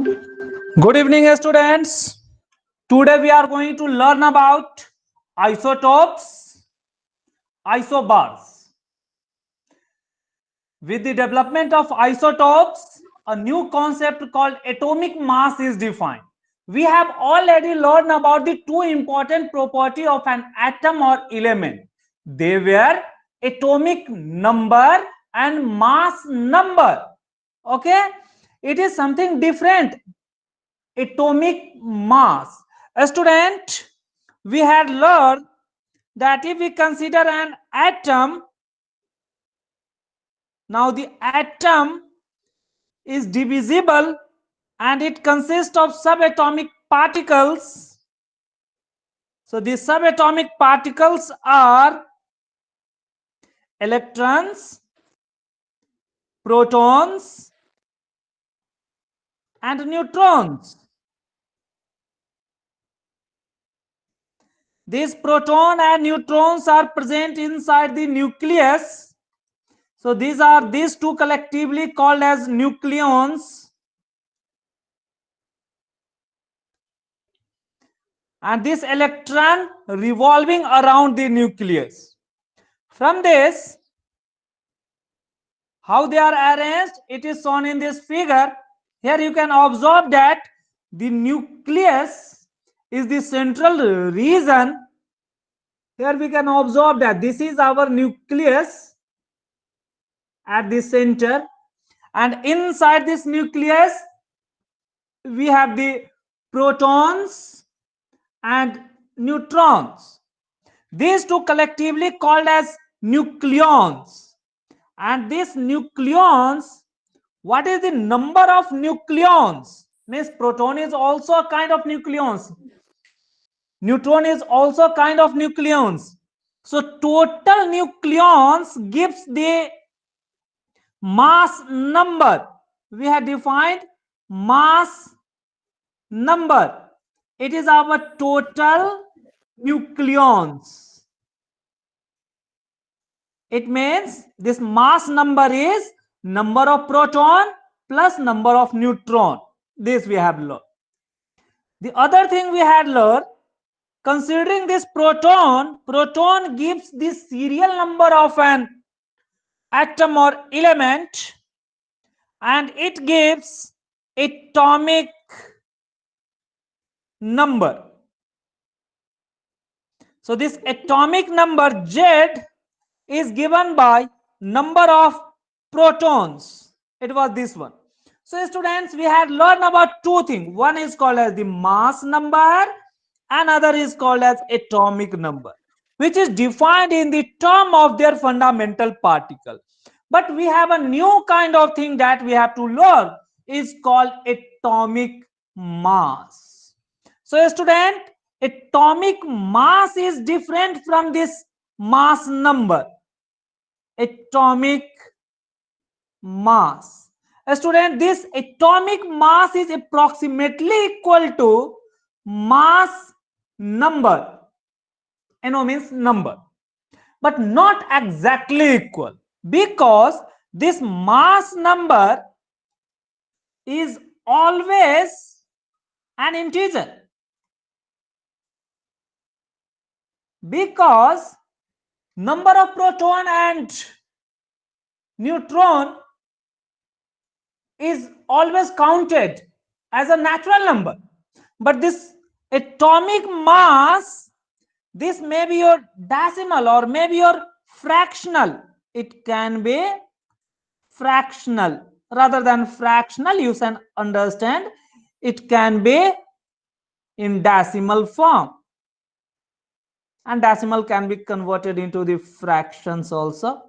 Good evening, students. Today we are going to learn about isotopes, isobars. With the development of isotopes, a new concept called atomic mass is defined. We have already learned about the two important properties of an atom or element. They were atomic number and mass number. Okay, it is something different. Atomic mass. A student, we had learned that if we consider an atom, now the atom is divisible and it consists of subatomic particles. So the subatomic particles are electrons, protons, and neutrons. These proton and neutrons are present inside the nucleus. So these two collectively called as nucleons. And this electron revolving around the nucleus. From this, how they are arranged, it is shown in this figure. Here you can observe that the nucleus is the central region. Here we can observe that this is our nucleus at the center, and inside this nucleus we have the protons and neutrons. These two collectively called as nucleons. And these nucleons, what is the number of nucleons? Means proton is also a kind of nucleons. Neutron is also a kind of nucleons. So total nucleons gives the mass number. We have defined mass number. It is our total nucleons. It means this mass number is number of proton plus number of neutron. This we have learned. The other thing we had learned, considering this proton gives the serial number of an atom or element, and it gives atomic number. So this atomic number Z is given by number of protons. It was this one. So students, we had learned about two things. One is called as the mass number, another is called as atomic number, which is defined in the term of their fundamental particle. But we have a new kind of thing that we have to learn, is called atomic mass. So student, atomic mass is different from this mass number. Atomic mass. Student, this atomic mass is approximately equal to mass number. NO means number, but not exactly equal, because this mass number is always an integer, because number of proton and neutron is always counted as a natural number. But this atomic mass, this may be your decimal or maybe your fractional. It can be fractional. Rather than fractional, you can understand it can be in decimal form. And decimal can be converted into the fractions also.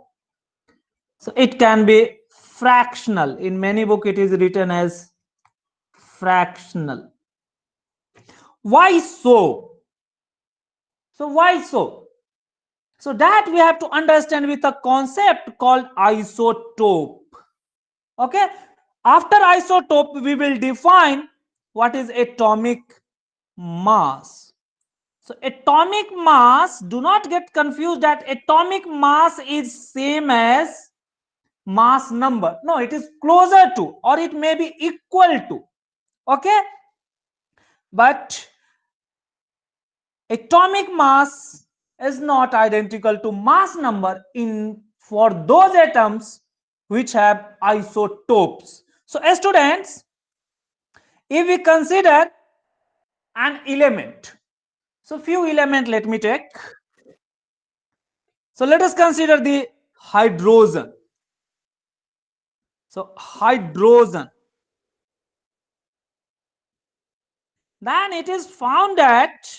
So it can be fractional. In many books, it is written as fractional. Why so? So why so? So that we have to understand with a concept called isotope. Okay. After isotope, we will define what is atomic mass. So atomic mass, do not get confused that atomic mass is same as mass number. No, it is closer to, or it may be equal to. Okay, but atomic mass is not identical to mass number in for those atoms which have isotopes. So students, if we consider an element, so few element let me take. So let us consider the hydrogen. So hydrogen, then it is found that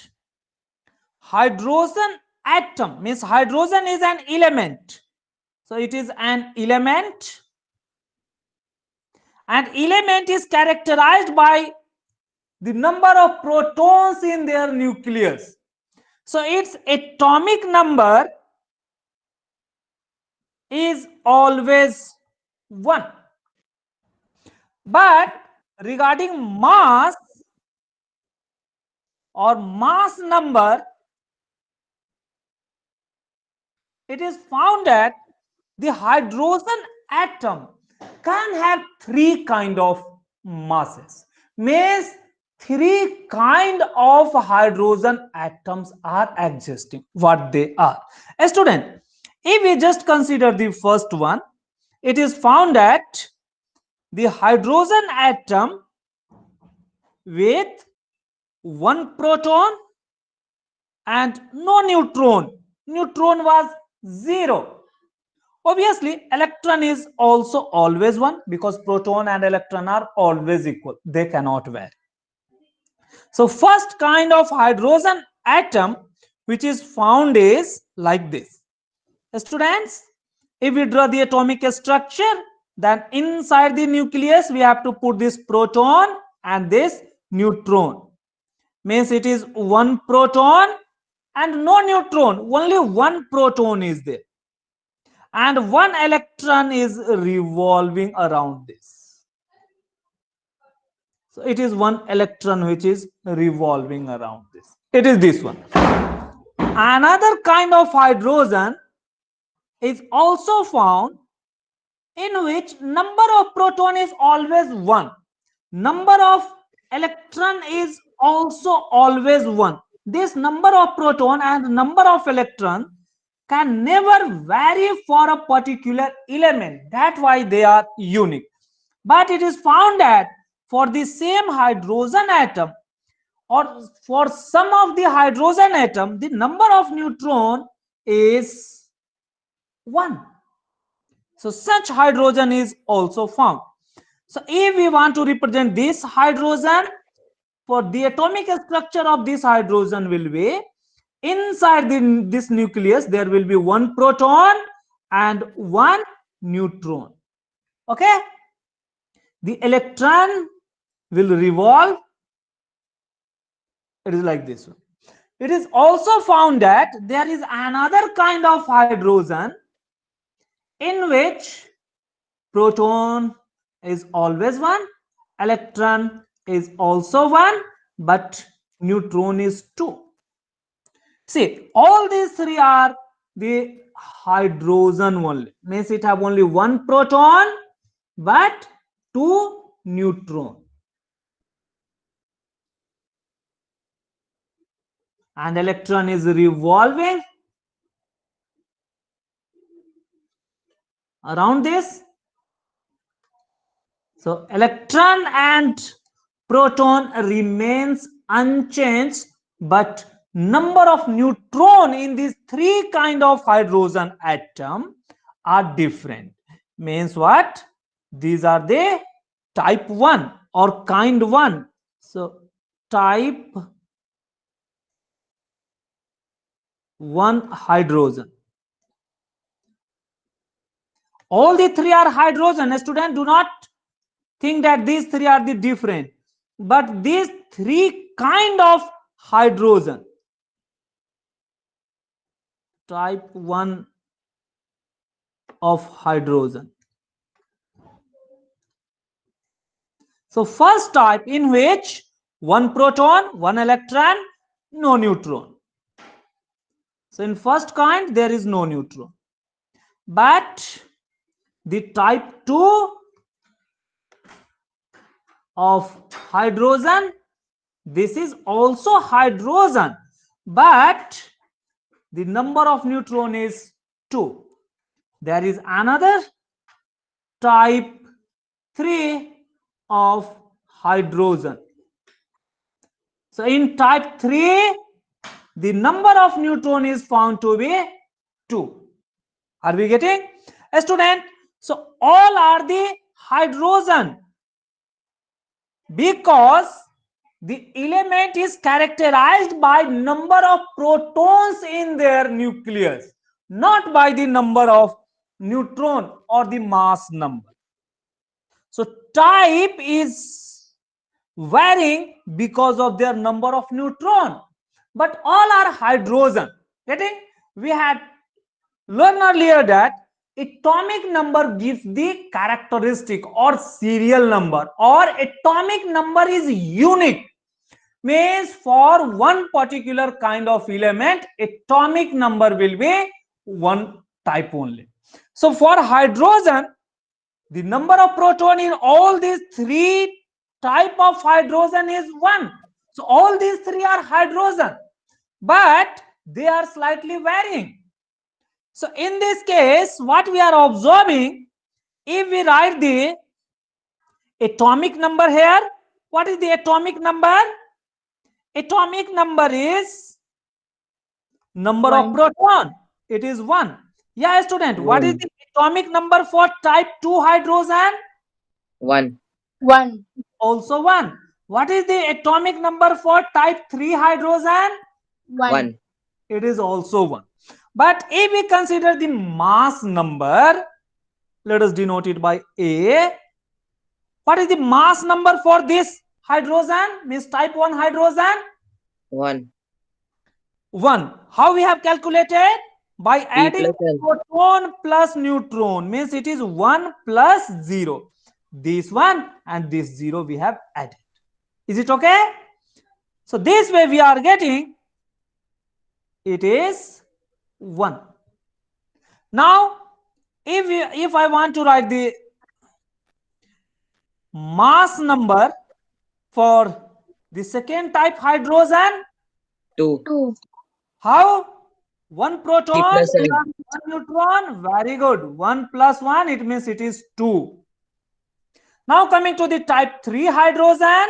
hydrogen atom means hydrogen is an element. So it is an element, and element is characterized by the number of protons in their nucleus. So its atomic number is always 1. But regarding mass or mass number, it is found that the hydrogen atom can have 3 kind of masses. Means 3 kind of hydrogen atoms are existing. What they are? A student, if we just consider the first one, it is found that the hydrogen atom with 1 proton and no neutron. Neutron was 0. Obviously, electron is also always 1 because proton and electron are always equal. They cannot vary. So first kind of hydrogen atom which is found is like this. Students, if we draw the atomic structure, then inside the nucleus we have to put this proton and this neutron. Means it is 1 proton and no neutron, only 1 proton is there, and 1 electron is revolving around this. So it is 1 electron which is revolving around this. It is this one. Another kind of hydrogen is also found in which number of proton is always 1, number of electron is also always 1. This number of proton and number of electron can never vary for a particular element. That's why they are unique. But it is found that for the same hydrogen atom or for some of the hydrogen atom, the number of neutron is 1. So such hydrogen is also found. So if we want to represent this hydrogen, for the atomic structure of this hydrogen will be inside this nucleus there will be 1 proton and 1 neutron. Okay, the electron will revolve. It is like this one. It is also found that there is another kind of hydrogen in which proton is always 1, electron is also 1, but neutron is 2. See, all these 3 are the hydrogen only. Means it have only 1 proton but 2 neutron. And electron is revolving around this. So electron and proton remains unchanged, but number of neutron in these 3 kind of hydrogen atom are different. Means what? These are the type 1 or kind 1. So type 1 hydrogen. All the 3 are hydrogen. Students, do not think that these 3 are the different, but these 3 kind of hydrogen, type 1 of hydrogen. So first type in which 1 proton, 1 electron, no neutron. So in first kind there is no neutron, but the type 2 of hydrogen. This is also hydrogen, but the number of neutron is 2. There is another type 3 of hydrogen. So in type 3, the number of neutron is found to be 2. Are we getting? A student, so all are the hydrogen because the element is characterized by number of protons in their nucleus, not by the number of neutron or the mass number. So type is varying because of their number of neutron, but all are hydrogen. Getting? We had learned earlier that atomic number gives the characteristic or serial number, or atomic number is unique, means for one particular kind of element atomic number will be one type only. So for hydrogen, the number of proton in all these three type of hydrogen is 1. So all these three are hydrogen, but they are slightly varying. So in this case, what we are observing, if we write the atomic number here, what is the atomic number? Atomic number is number of proton. It is 1. Yeah, student, what is the atomic number for type 2 hydrogen? 1. Also 1. What is the atomic number for type 3 hydrogen? 1. It is also 1. But if we consider the mass number, let us denote it by A. What is the mass number for this hydrogen? Means type 1 hydrogen? 1. 1. How we have calculated? By P adding plus N. proton plus neutron, means it is 1 plus 0. This 1 and this 0 we have added. Is it okay? So this way we are getting, it is 1. Now if I want to write the mass number for the second type hydrogen, 2. how? 1 P proton plus N. plus 1 neutron. Very good. 1 plus 1, it means it is 2. Now coming to the type 3 hydrogen.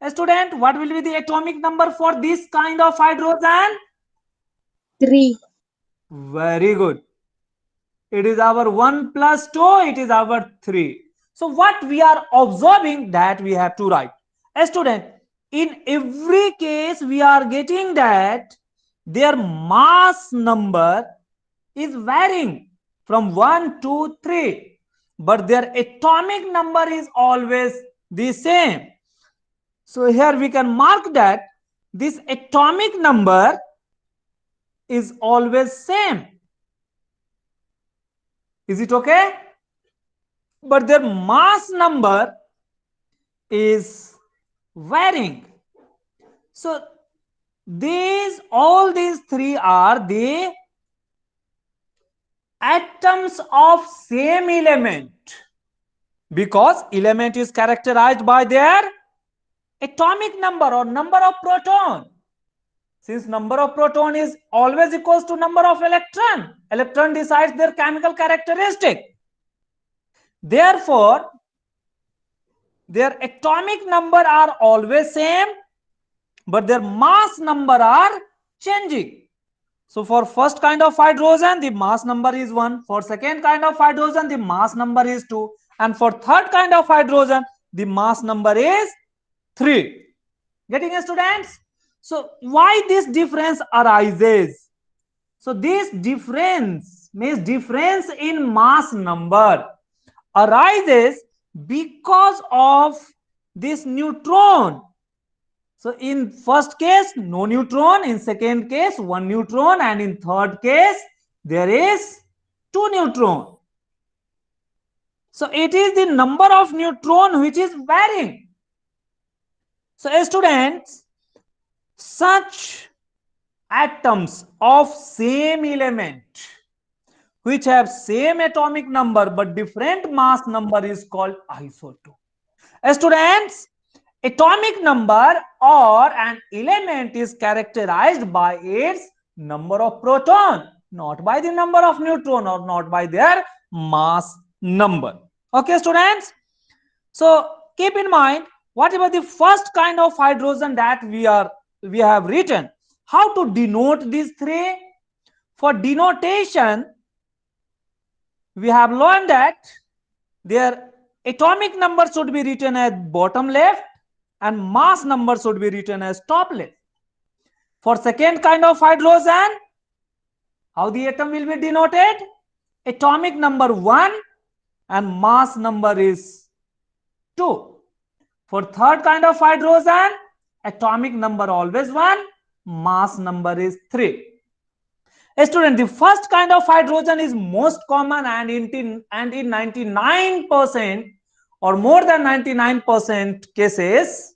Student, what will be the atomic number for this kind of hydrogen? 3. Very good. It is our 1 plus 2, it is our 3. So what we are observing, that we have to write. Student, in every case we are getting that their mass number is varying from 1 to 3, but their atomic number is always the same. So here we can mark that this atomic number is always same. Is it okay? But their mass number is varying. So all these three are the atoms of same element, because element is characterized by their atomic number or number of proton. Since number of proton is always equals to number of electron decides their chemical characteristic. Therefore, their atomic number are always same, but their mass number are changing. So for first kind of hydrogen, the mass number is 1. For second kind of hydrogen, the mass number is 2. And for third kind of hydrogen, the mass number is 3. Getting it, students? So why this difference arises? So this difference means difference in mass number arises because of this neutron. So in first case, no neutron. In second case, 1 neutron. And in third case, there is 2 neutron. So it is the number of neutron which is varying. So students, such atoms of same element which have same atomic number but different mass number is called isotope. Students, atomic number or an element is characterized by its number of proton, not by the number of neutron or not by their mass number. Okay, students. So keep in mind, what about the first kind of hydrogen that we have written? How to denote these three? For denotation, we have learned that their atomic number should be written as bottom left and mass number should be written as top left. For second kind of hydrogen, how the atom will be denoted? Atomic number 1 and mass number is 2. For third kind of hydrogen, atomic number always 1, mass number is 3. Student, the first kind of hydrogen is most common and in 99% or more than 99% cases,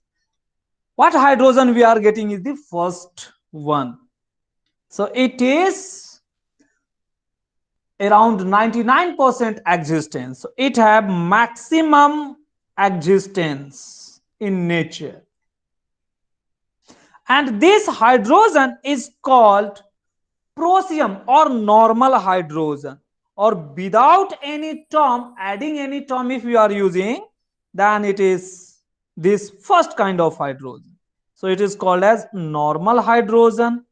what hydrogen we are getting is the first one. So it is around 99% existence. So it have maximum existence in nature. And this hydrogen is called prosium or normal hydrogen, or without any term, adding any term if you are using, then it is this first kind of hydrogen. So it is called as normal hydrogen.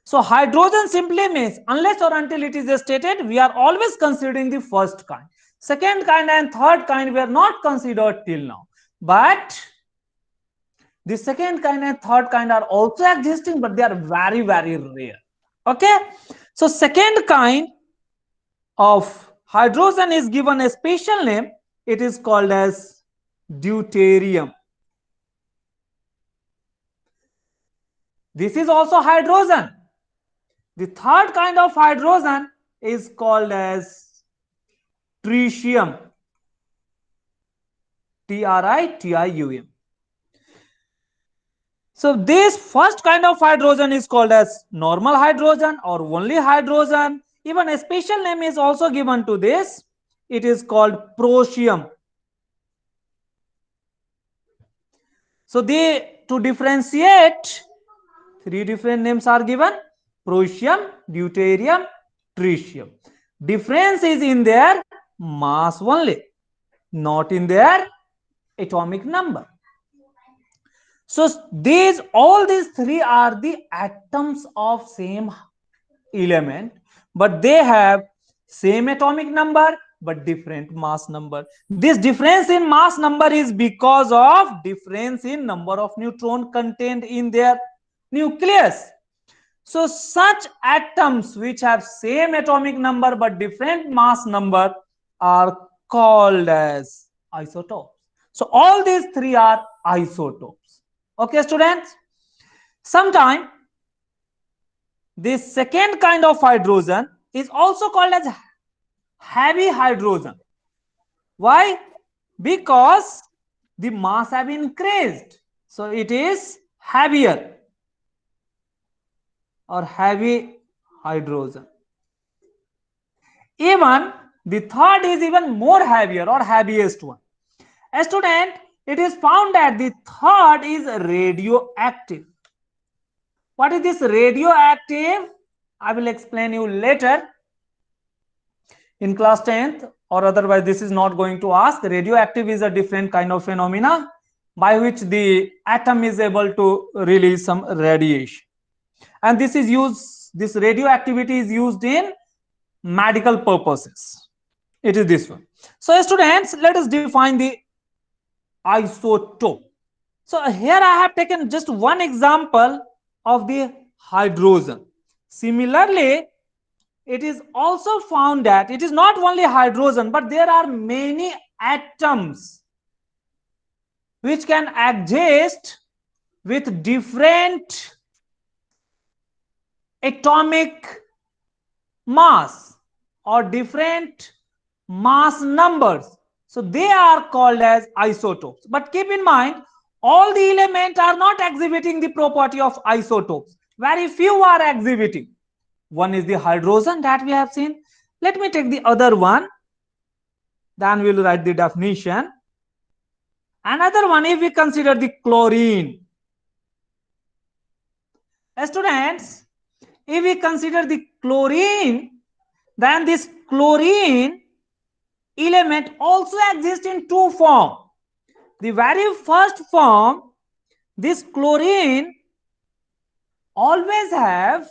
So hydrogen simply means unless or until it is stated, we are always considering the first kind. Second kind and third kind were not considered till now, but the second kind and third kind are also existing, but they are very, very rare. Okay. So second kind of hydrogen is given a special name. It is called as deuterium. This is also hydrogen. The third kind of hydrogen is called as tritium. Tritium. So this first kind of hydrogen is called as normal hydrogen or only hydrogen. Even a special name is also given to this. It is called prosium. So to differentiate, three different names are given: prosium, deuterium, tritium. Difference is in their mass only, not in their atomic number. So all these three are the atoms of same element, but they have same atomic number but different mass number. This difference in mass number is because of difference in number of neutron contained in their nucleus. So such atoms which have same atomic number but different mass number are called as isotopes. So all these three are isotopes. Okay, students. Sometimes this second kind of hydrogen is also called as heavy hydrogen. Why? Because the mass have increased. So it is heavier or heavy hydrogen. Even the third is even more heavier or heaviest one. A student, it is found that the third is radioactive. What is this radioactive? I will explain you later in class 10th, or otherwise this is not going to ask. Radioactive is a different kind of phenomena by which the atom is able to release some radiation. And this radioactivity is used in medical purposes. It is this one. So students, let us define the isotope. So here I have taken just one example of the hydrogen. Similarly, it is also found that it is not only hydrogen, but there are many atoms which can exist with different atomic mass or different mass numbers. So they are called as isotopes. But keep in mind, all the elements are not exhibiting the property of isotopes. Very few are exhibiting. One is the hydrogen that we have seen. Let me take the other one. Then we'll write the definition. Another one, if we consider the chlorine. Students, if we consider the chlorine, then this chlorine element also exists in two forms. The very first form, this chlorine always have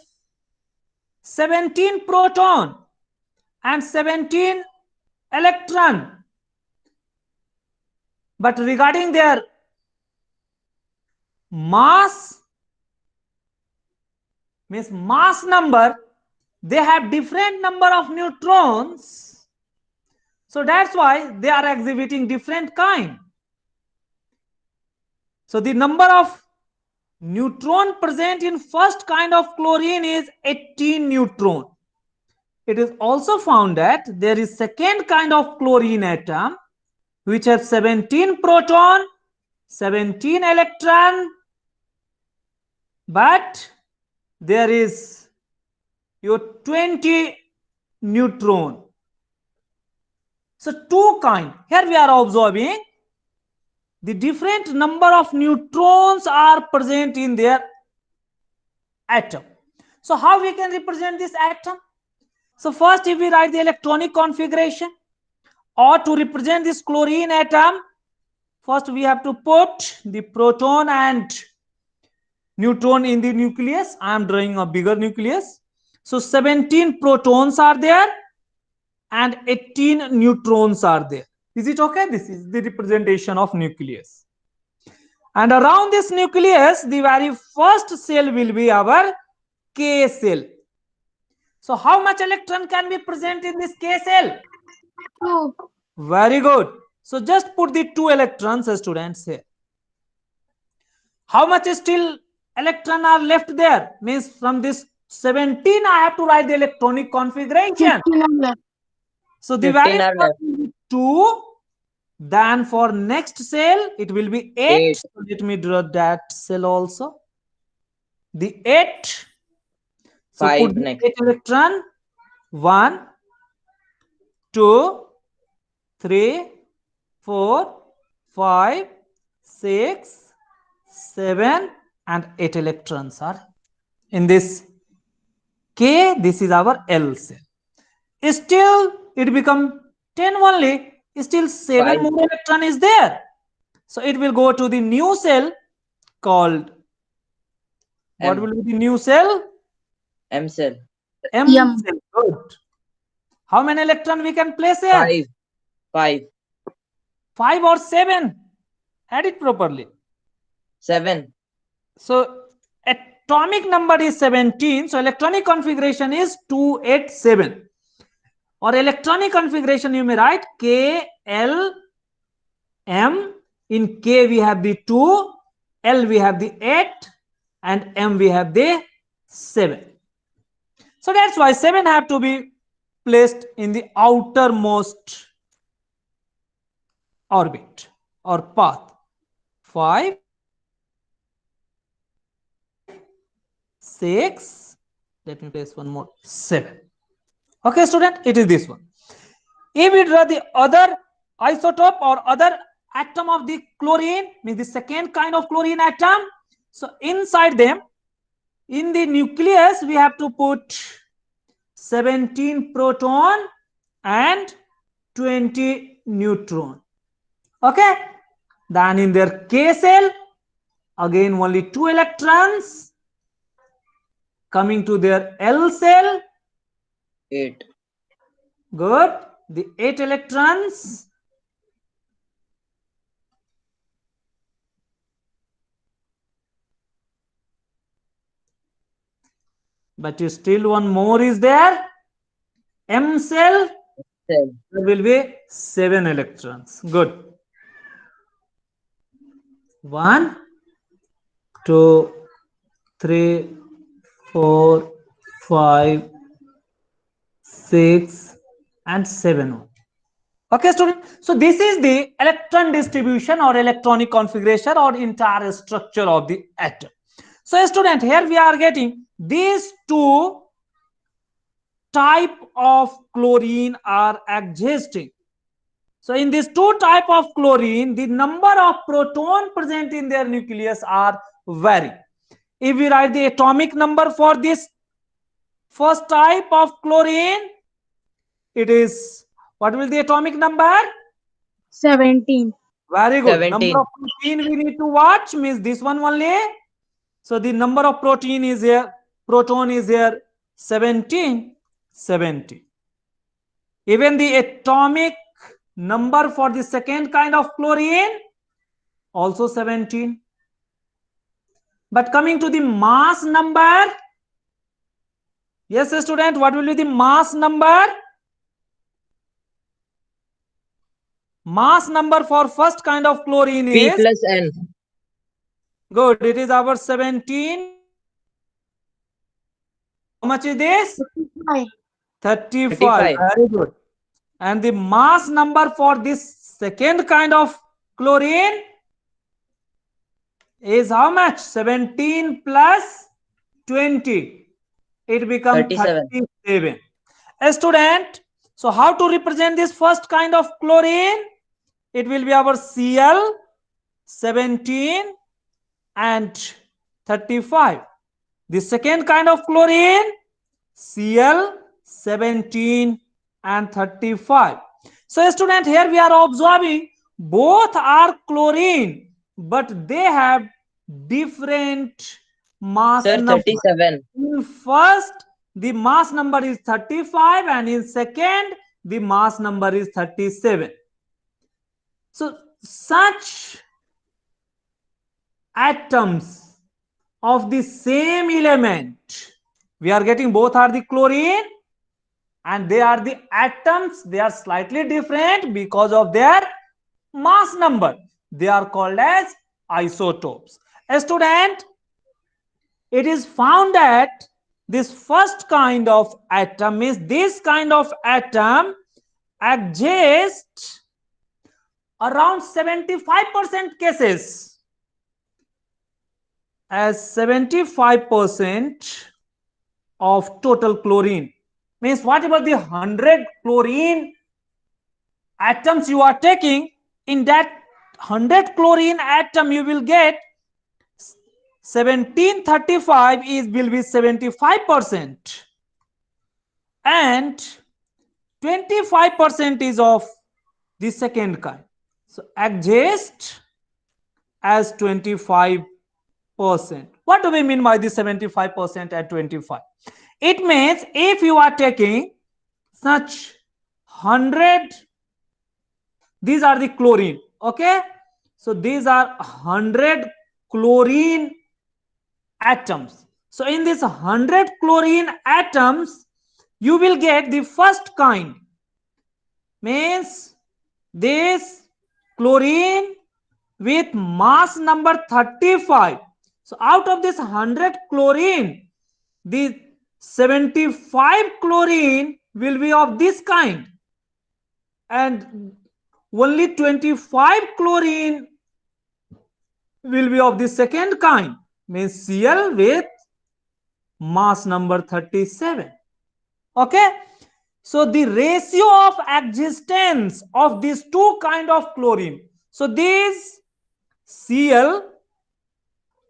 17 proton and 17 electron. But regarding their mass, means mass number, they have different number of neutrons. So that's why they are exhibiting different kind. So the number of neutron present in first kind of chlorine is 18 neutron. It is also found that there is second kind of chlorine atom which have 17 proton, 17 electron, but there is your 20 neutron. So two kind. Here we are observing the different number of neutrons are present in their atom. So how we can represent this atom? So first, if we write the electronic configuration, or to represent this chlorine atom, first we have to put the proton and neutron in the nucleus. I am drawing a bigger nucleus. So 17 protons are there and 18 neutrons are there. Is it okay? This is the representation of nucleus. And around this nucleus, the very first cell will be our K cell. So how much electron can be present in this K cell? 2. Very good. So just put the 2 electrons, students, here. How much still electron are left there? Means from this 17, I have to write the electronic configuration. 15 are left. So the 15 very are first will be 2. Then for next cell, it will be 8. Eight. So let me draw that cell also. The 8. So 5 put the next. 8 electron. 1, 2, 3, 4, 5, 6, 7, and 8 electrons are in this K. This is our L cell. Still, it become 10 only. Still 7 Five. more electron is there. So it will go to the new cell called, what M. will be the new cell? M cell. M M. cell. Good. How many electron we can place here? 5. 5. 5 or 7? Add it properly. 7. So atomic number is 17. So electronic configuration is 287. Or electronic configuration you may write K, L, M. In K we have the 2, L we have the 8, and M we have the 7. So that's why 7 have to be placed in the outermost orbit or path. 5, 6, let me place one more, 7. Okay, student, it is this one. If we draw the other isotope or other atom of the chlorine, means the second kind of chlorine atom, so inside them, in the nucleus, we have to put 17 proton and 20 neutron. Okay, then in their K cell, again only 2 electrons. Coming to their L cell, 8. good, the 8 electrons. But you still one more is there. M cell, Cell. there will be 7 electrons. Good. 1, 2, 3, 4, 5, 6, and 7. Okay, student. So this is the electron distribution or electronic configuration or entire structure of the atom. So student, here we are getting these 2 type of chlorine are existing. So in these two type of chlorine, the number of proton present in their nucleus are vary. If we write the atomic number for this first type of chlorine, it is, what will the atomic number? 17. Very good. Number 17. of protein we need to watch means this one only. So the number of protein is here, proton is here 17, 70. Even the atomic number for the second kind of chlorine also 17. But coming to the mass number, yes student, what will be the mass number? Mass number for first kind of chlorine P is plus N. good. It is our 17. How much is this? 5. 35. 35. Very good. And the mass number for this second kind of chlorine is how much? 17 plus 20. It becomes 37. 37. A student, so how to represent this first kind of chlorine? It will be our Cl 17 and 35. The second kind of chlorine, Cl 17 and 35. So student, here we are observing both are chlorine, but they have different mass Sir, number. 37. In first, the mass number is 35 and in second, the mass number is 37. So such atoms of the same element, we are getting both are the chlorine and they are the atoms. They are slightly different because of their mass number. They are called as isotopes. A student, it is found that this first kind of atom is this kind of atom exists around 75% cases, as 75% of total chlorine. Means whatever the 100 chlorine atoms you are taking, in that 100 chlorine atom you will get 1735 will be 75%, and 25% is of the second kind. So adjust as 25%. What do we mean by the 75% and 25? It means if you are taking such 100, these are the chlorine, okay? So these are 100 chlorine atoms. So in this 100 chlorine atoms, you will get the first kind, means this chlorine with mass number 35. So out of this 100 chlorine, the 75 chlorine will be of this kind and only 25 chlorine will be of the second kind, means Cl with mass number 37. Okay, so the ratio of existence of these two kind of chlorine, so these Cl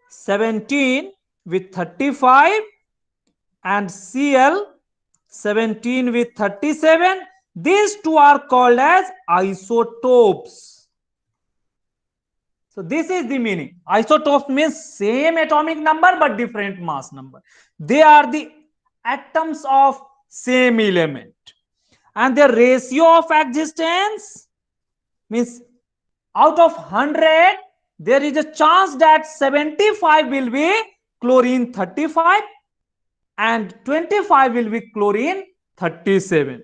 17 with 35 and Cl 17 with 37, these two are called as isotopes. So this is the meaning. Isotopes means same atomic number but different mass number. They are the atoms of same element, and the ratio of existence means out of 100 there is a chance that 75 will be chlorine 35 and 25 will be chlorine 37.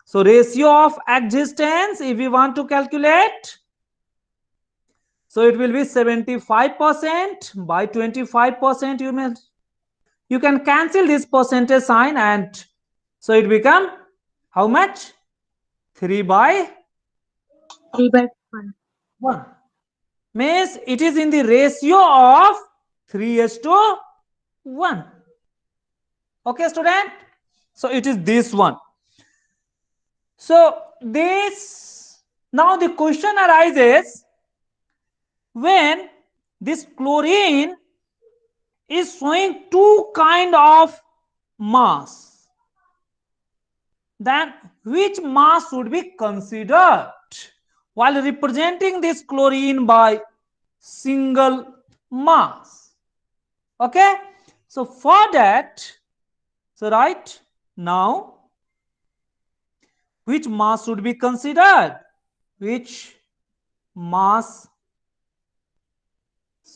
So ratio of existence, if we want to calculate, so it will be 75% by 25%. You can cancel this percentage sign, and so it become how much? 3 by 3 by 1. 1. Means it is in the ratio of 3:1. Okay, student? So it is this one. So this Now the question arises, when this chlorine is showing two kind of mass, then which mass should be considered while representing this chlorine by single mass? Okay, so for that, so right now, which mass should be considered? Which mass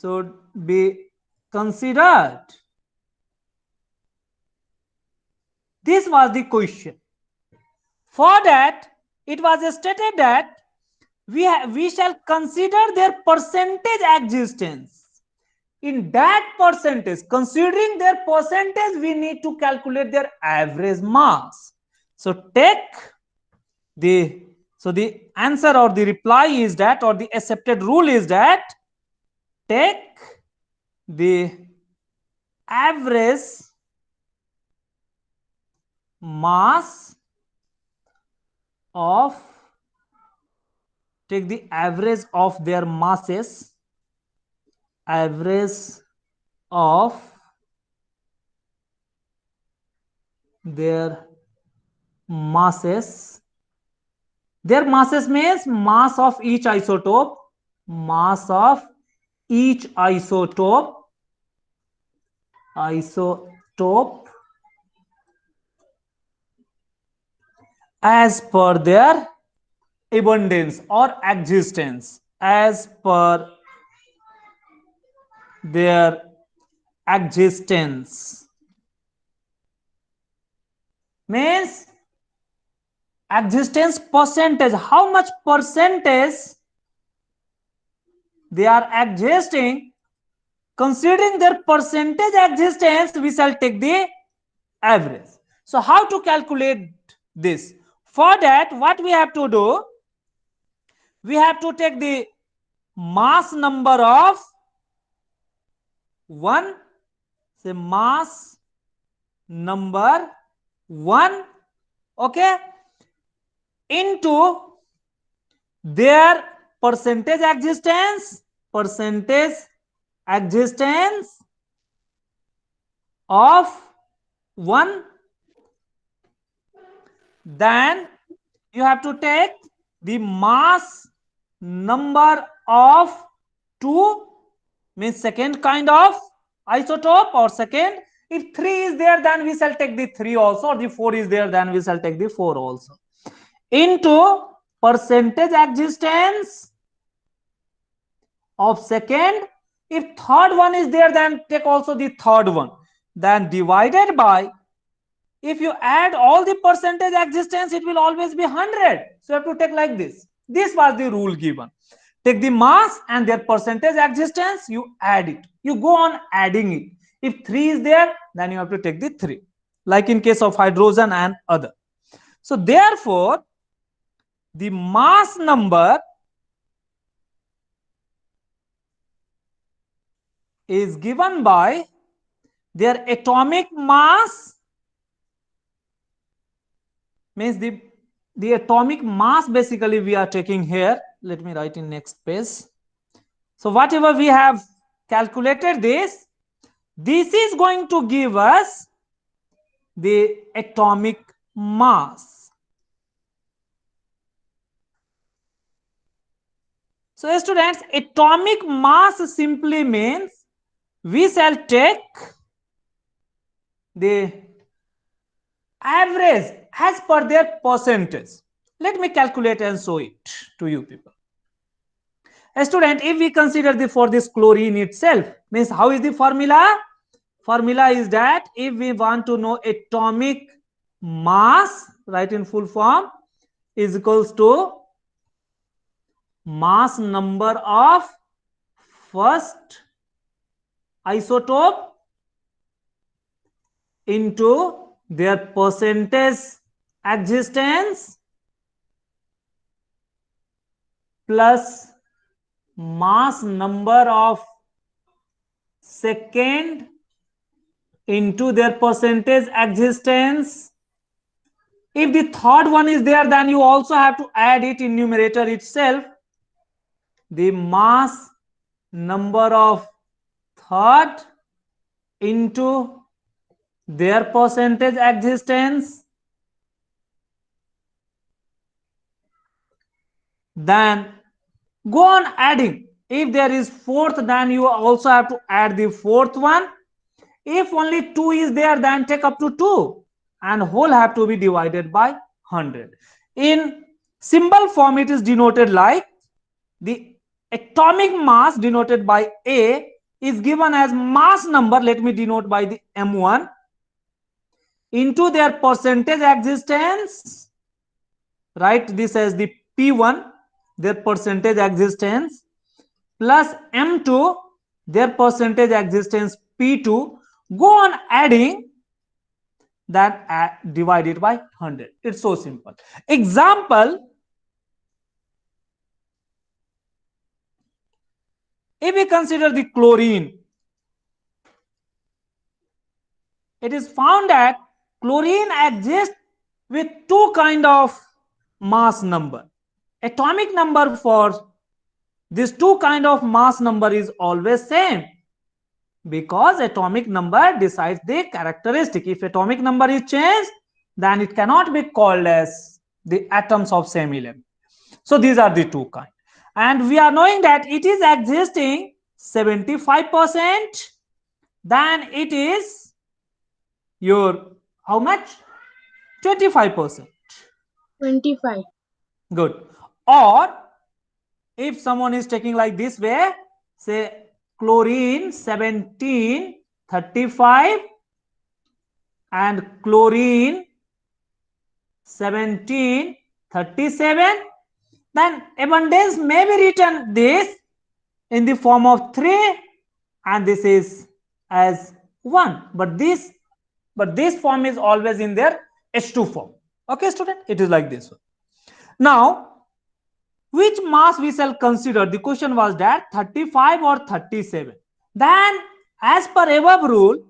should be considered? This was the question. For that, it was stated that we shall consider their percentage existence. In that percentage, considering their percentage, we need to calculate their average mass. So take the, so the answer or the reply is that, or the accepted rule is that, take the average mass of, take the average of their masses, average of their masses. Their masses means mass of each isotope, mass of each isotope, as per their abundance or existence, as per their existence. Means existence percentage, how much percentage they are existing. Considering their percentage existence, we shall take the average. So how to calculate this? For that, what we have to do, we have to take the mass number of 1, say mass number 1, okay, into their percentage existence of 1. Then you have to take the mass number of 2, means second kind of isotope, or second, if 3 is there, then we shall take the 3 also, or the 4 is there, then we shall take the 4 also, into percentage existence of second. If third one is there, then take also the third one, then divided by, if you add all the percentage existence, it will always be 100. So you have to take like this. This was the rule given. Take the mass and their percentage existence, you add it. You go on adding it. If 3 is there, then you have to take the 3. Like in case of hydrogen and other. So therefore, the mass number is given by their atomic mass, means the atomic mass basically we are taking here. Let me write in next page. So whatever we have calculated this is going to give us the atomic mass. So students, atomic mass simply means we shall take the average as per their percentage. Let me calculate and show it to you people. A student, if we consider for this chlorine itself, means how is the formula? Formula is that if we want to know atomic mass, write in full form, is equals to mass number of first isotope into their percentage existence plus mass number of second into their percentage existence If the third one is there, then you also have to add it in numerator itself. The mass number of third into their percentage existence. Then go on adding. If there is fourth, then you also have to add the fourth one. If only 2 is there, then take up to 2, and whole have to be divided by 100. In symbol form, it is denoted like the atomic mass denoted by A is given as mass number, let me denote by the M1, into their percentage existence. Write this as the P1, their percentage existence, plus M2, their percentage existence P2. Go on adding that, divide it by 100. It's so simple. Example, if we consider the chlorine, it is found that chlorine exists with two kind of mass number. Atomic number for this two kind of mass number is always same, because atomic number decides the characteristic. If atomic number is changed, then it cannot be called as the atoms of same element. So these are the two kind, and we are knowing that it is existing 75%, then it is your how much? 25%. 25. Good. Or if someone is taking like this way, say chlorine 1735 and chlorine 1737, then abundance may be written this in the form of 3 and this is as 1, but this form is always in their H2 form. Okay, student, it is like this one. Now, which mass we shall consider? The question was that 35 or 37. Then, as per above rule,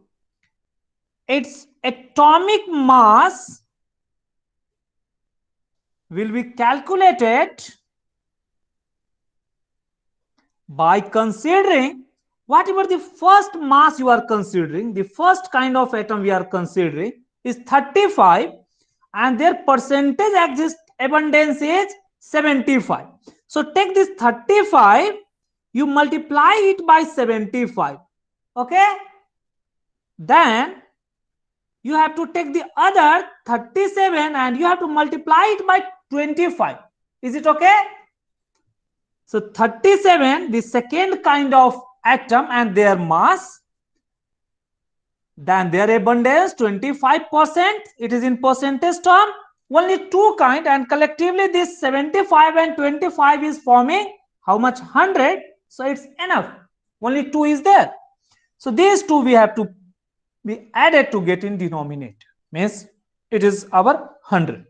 its atomic mass will be calculated by considering whatever the first mass you are considering. The first kind of atom we are considering is 35 and their percentage abundance is 75. So take this 35, you multiply it by 75. Okay, then you have to take the other 37 and you have to multiply it by 25. Is it okay? So 37, the second kind of atom and their mass, then their abundance 25%, it is in percentage term. Only two kind, and collectively this 75 and 25 is forming how much? 100. So it's enough. Only 2 is there. So these two we have to be added to get in denominator. Means it is our 100.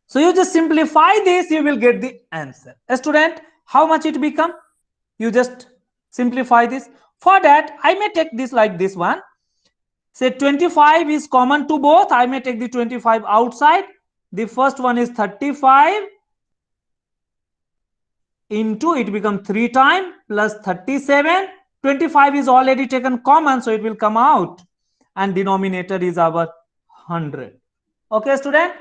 So you just simplify this, you will get the answer. A student, how much it become? You just simplify this. For that, I may take this like this one. Say 25 is common to both. I may take the 25 outside. The first one is 35 into, it become 3 times plus 37. 25 is already taken common, so it will come out. And denominator is our 100. Okay, student?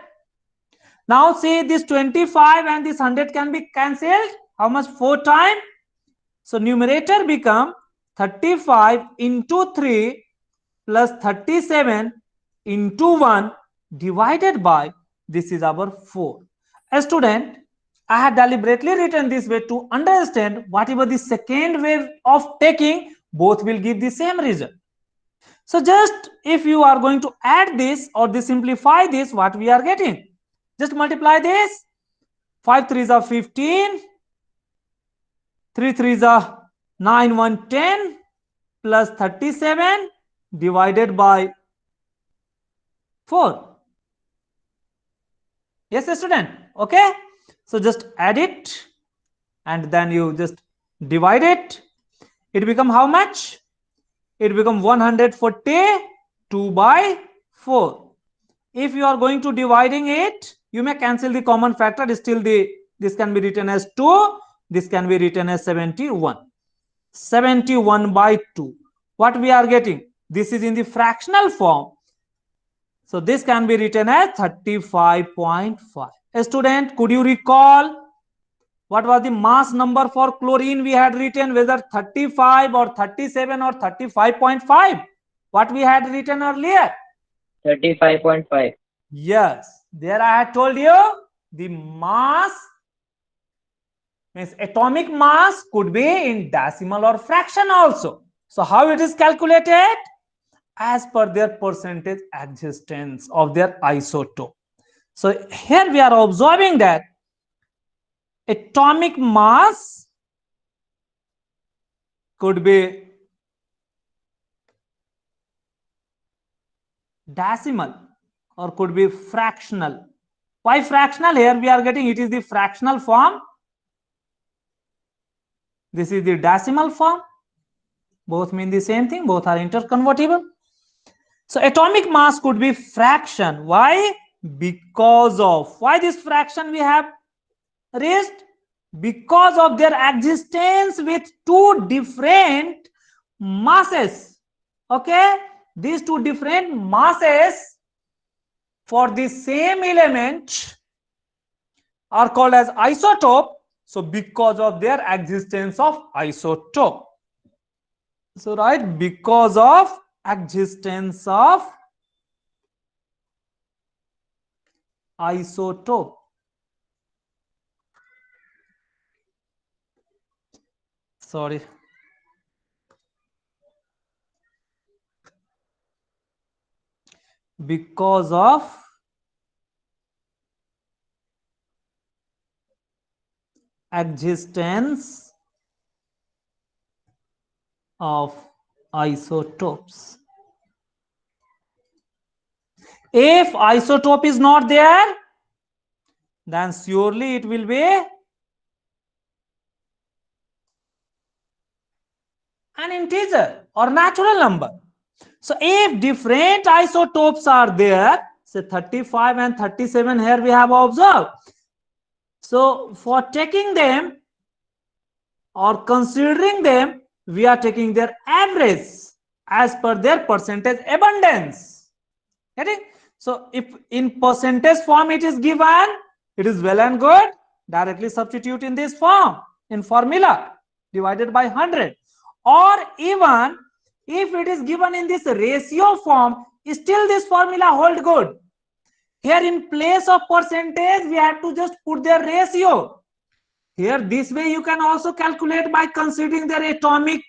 Now see, this 25 and this 100 can be cancelled. How much? 4 times. So numerator become 35 into 3 plus 37 into 1 divided by, this is our 4. A student, I had deliberately written this way to understand whatever the second way of taking, both will give the same result. So just if you are going to add this or the simplify this, what we are getting? Just multiply this. 5 3s are 15. 3 3s are 9 1 10 plus 37 divided by 4. Yes, student. Okay. So just add it and then you just divide it. It become how much? It become 142 by 4. if you are going to dividing it, you may cancel the common factor. Still this can be written as 2. This can be written as 71. 71 by 2. What we are getting? This is in the fractional form. So this can be written as 35.5. A student, could you recall what was the mass number for chlorine we had written, whether 35 or 37 or 35.5? What we had written earlier? 35.5. Yes, there I had told you the mass means atomic mass could be in decimal or fraction also. So how it is calculated? As per their percentage existence of their isotope. So here we are observing that atomic mass could be decimal or could be fractional. Why fractional? Here we are getting it is the fractional form. This is the decimal form. Both mean the same thing. Both are interconvertible. So atomic mass could be fraction. Why? Because of, why this fraction we have raised? Because of their existence with two different masses. Okay, these two different masses for the same element are called as isotope. So because of their existence of isotope. So right, because of existence of isotope. Sorry. Because of existence of isotopes. If isotope is not there, then surely it will be an integer or natural number. So if different isotopes are there, say 35 and 37 here we have observed. So for taking them or considering them, we are taking their average as per their percentage abundance. Getting? So if in percentage form it is given, it is well and good. Directly substitute in this form, in formula, divided by 100. Or even if it is given in this ratio form, still this formula hold good. Here in place of percentage, we have to just put their ratio. Here this way you can also calculate by considering their atomic,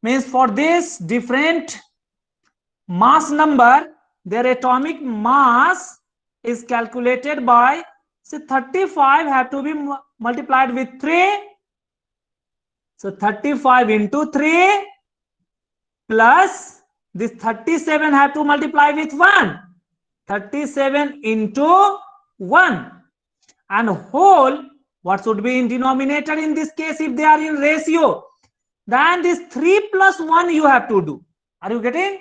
means for this different mass number, their atomic mass is calculated by, say 35 have to be multiplied with 3. So 35 into 3 plus this 37 have to multiply with 1. 37 into 1 and whole, what should be in denominator in this case if they are in ratio? Then this 3 plus 1 you have to do. Are you getting?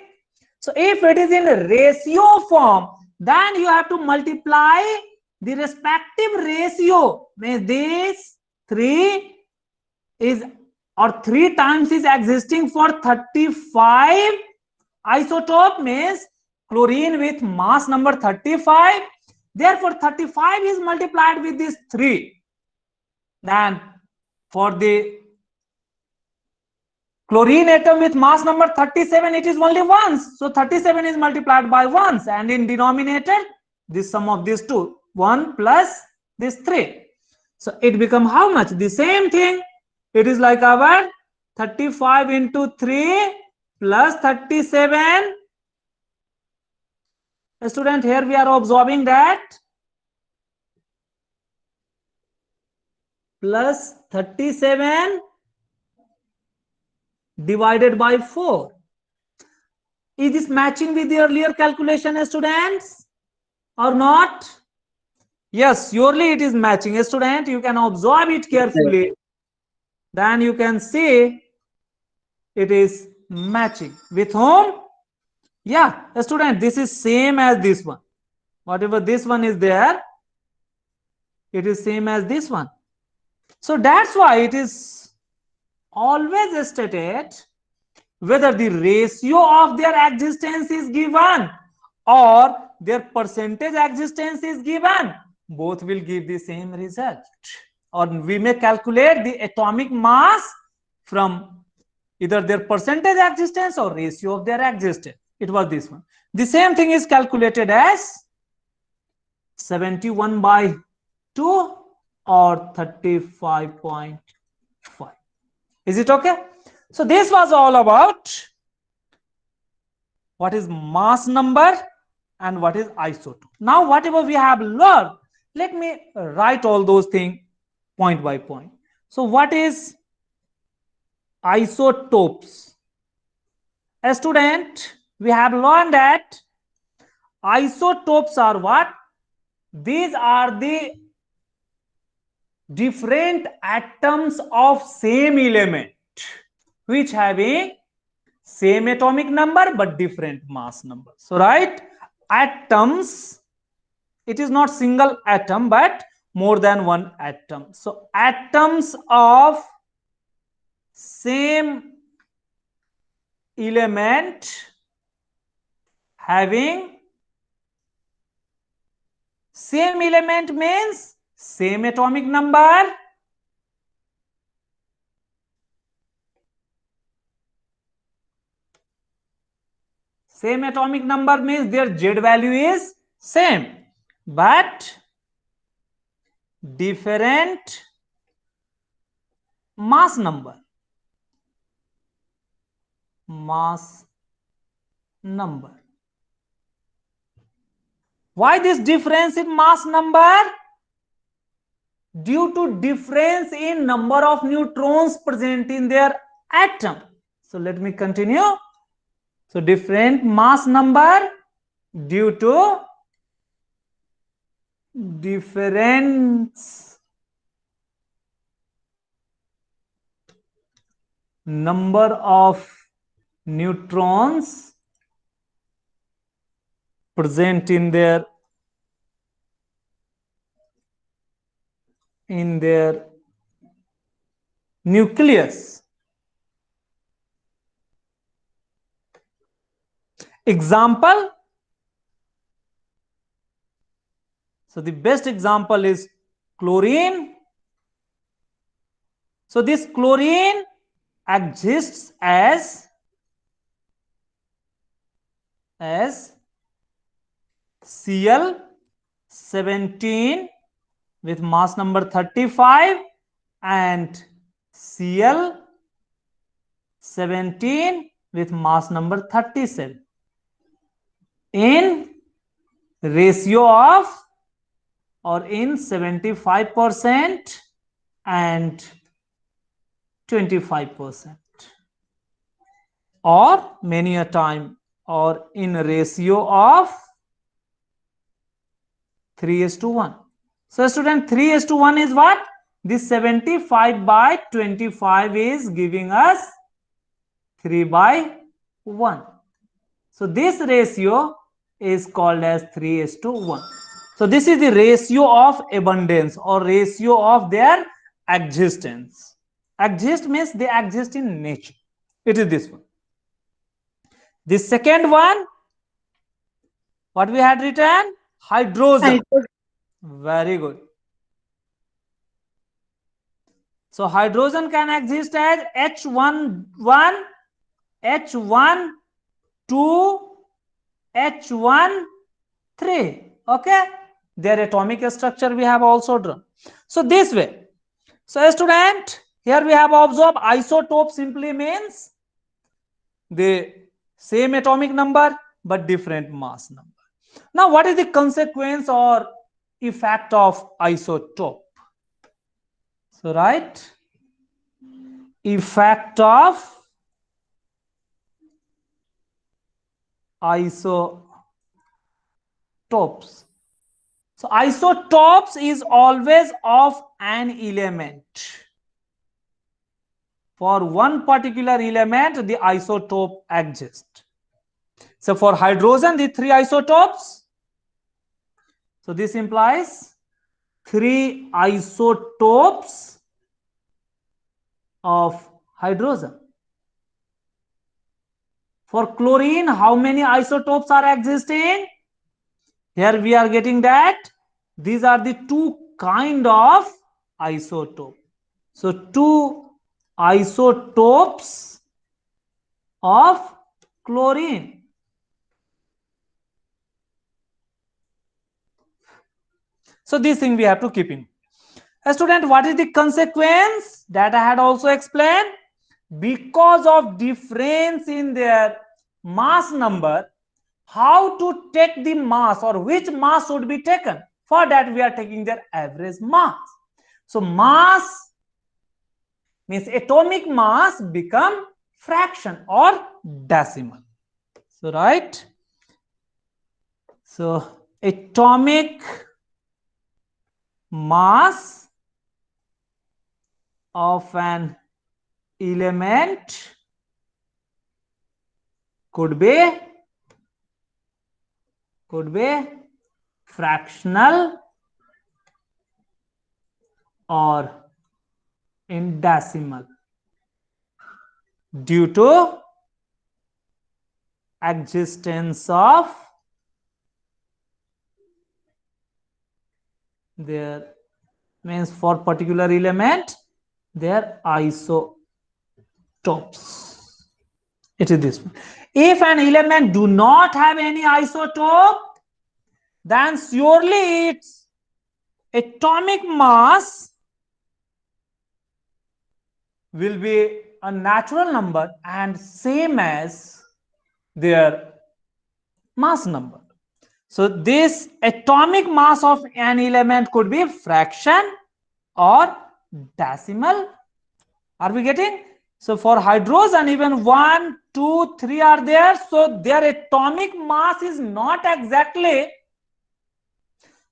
So if it is in ratio form, then you have to multiply the respective ratio. Means this 3 is or 3 times is existing for 35 isotope, means chlorine with mass number 35. Therefore 35 is multiplied with this 3. Then for the chlorine atom with mass number 37, it is only once. So 37 is multiplied by once, and in denominator, this sum of these two, 1 plus this 3. So it becomes how much? The same thing. It is like our 35 into 3 plus 37. Student, here we are observing that plus 37 divided by 4. Is this matching with the earlier calculation, students, or not? Yes, surely it is matching. Student, you can observe it carefully. Then you can see it is matching. With whom? Yeah, student, this is same as this one. Whatever this one is there, it is same as this one. So that's why it is always stated whether the ratio of their existence is given or their percentage existence is given, both will give the same result. Or we may calculate the atomic mass from either their percentage existence or ratio of their existence. It was this one. The same thing is calculated as 71 by 2 or 35.5. Is it okay? So this was all about what is mass number and what is isotope. Now whatever we have learned, let me write all those things point by point. So what is isotopes? A student, we have learned that isotopes are what? These are the different atoms of same element which having same atomic number but different mass number. So right, atoms, it is not single atom but more than one atom. So atoms of same element having same element means same atomic number, same atomic number means their Z value is same but different mass number. Mass number. Why this difference in mass number? Due to difference in number of neutrons present in their atom. So let me continue. So different mass number due to difference number of neutrons present in their nucleus. Example. So the best example is chlorine. So this chlorine exists as Cl17 with mass number 35 and Cl17 with mass number 37 in ratio of or in 75% and 25% or many a time or in ratio of 3:1. So student, 3:1 is what? This 75 by 25 is giving us 3/1. So this ratio is called as 3:1. So this is the ratio of abundance or ratio of their existence. Exist means they exist in nature. It is this one. The second one, what we had written? Hydrogen. Very good. So hydrogen can exist as H11, H12, H13. Okay, their atomic structure we have also drawn. So this way. So student, here we have observed isotope simply means the same atomic number but different mass number. Now what is the consequence or effect of isotope? So right, effect of isotopes. So isotopes is always of an element. For one particular element, the isotope exists. So for hydrogen, the 3 isotopes. So this implies 3 isotopes of hydrogen. For chlorine, how many isotopes are existing? Here we are getting that these are the 2 kind of isotope. So 2 isotopes of chlorine. So this thing we have to keep in. A student, what is the consequence that I had also explained? Because of difference in their mass number, how to take the mass or which mass should be taken? For that we are taking their average mass. So mass means atomic mass become fraction or decimal. So right. So atomic mass of an element could be fractional or in decimal due to existence of their means for particular element their isotopes. It is this one. If an element do not have any isotope, then surely its atomic mass will be a natural number and same as their mass number. So this atomic mass of an element could be fraction or decimal. Are we getting? So for hydrogen, even 1, 2, 3 are there. So their atomic mass is not exactly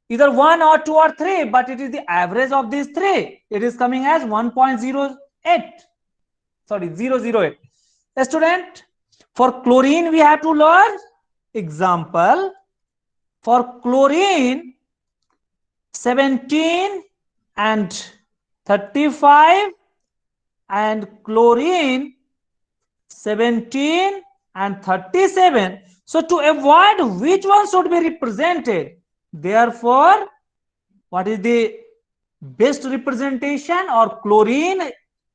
either 1 or 2 or 3, but it is the average of these 3. It is coming as 1.08. Sorry, 008. A student, for chlorine we have to learn. Example, for chlorine 17 and 35 and chlorine 17 and 37. So to avoid which one should be represented, therefore what is the best representation or chlorine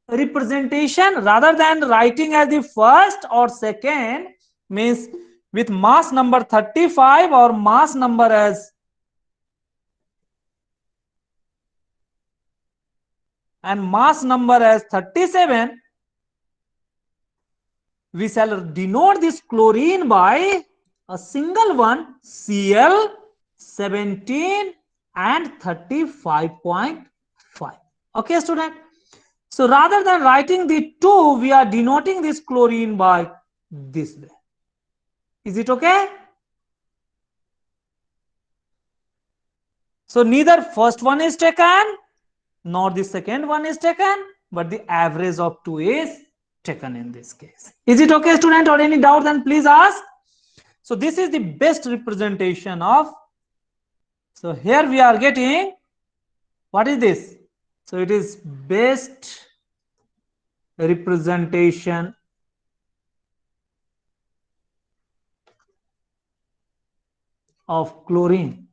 representation rather than writing as the first or second means with mass number 35 or mass number as and mass number as 37, we shall denote this chlorine by a single one Cl 17 and 35.5. Okay, student. So rather than writing the 2, we are denoting this chlorine by this way. Is it okay? So neither first one is taken nor the second one is taken, but the average of 2 is taken in this case. Is it okay, student, or any doubt? Then please ask. So this is the best representation of. So here we are getting, what is this? So it is best representation of chlorine.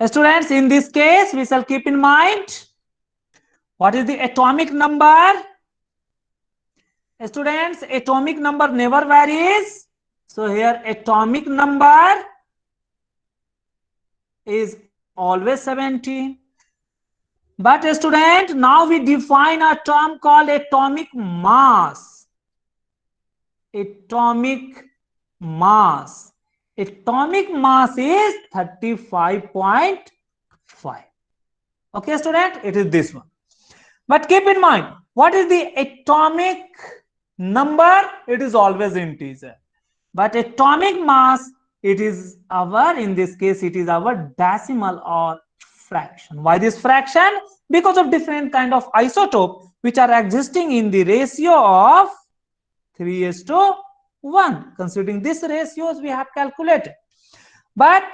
Students, in this case, we shall keep in mind what is the atomic number. Students, atomic number never varies. So here atomic number is always 17. But student, now we define a term called atomic mass. Atomic mass. Atomic mass is 35.5. Okay, student, it is this one. But keep in mind, what is the atomic number? It is always integer. But atomic mass, it is our, in this case, it is our decimal or fraction. Why this fraction? Because of different kind of isotope. which are existing in the ratio of 3:1. Considering these ratios we have calculated. But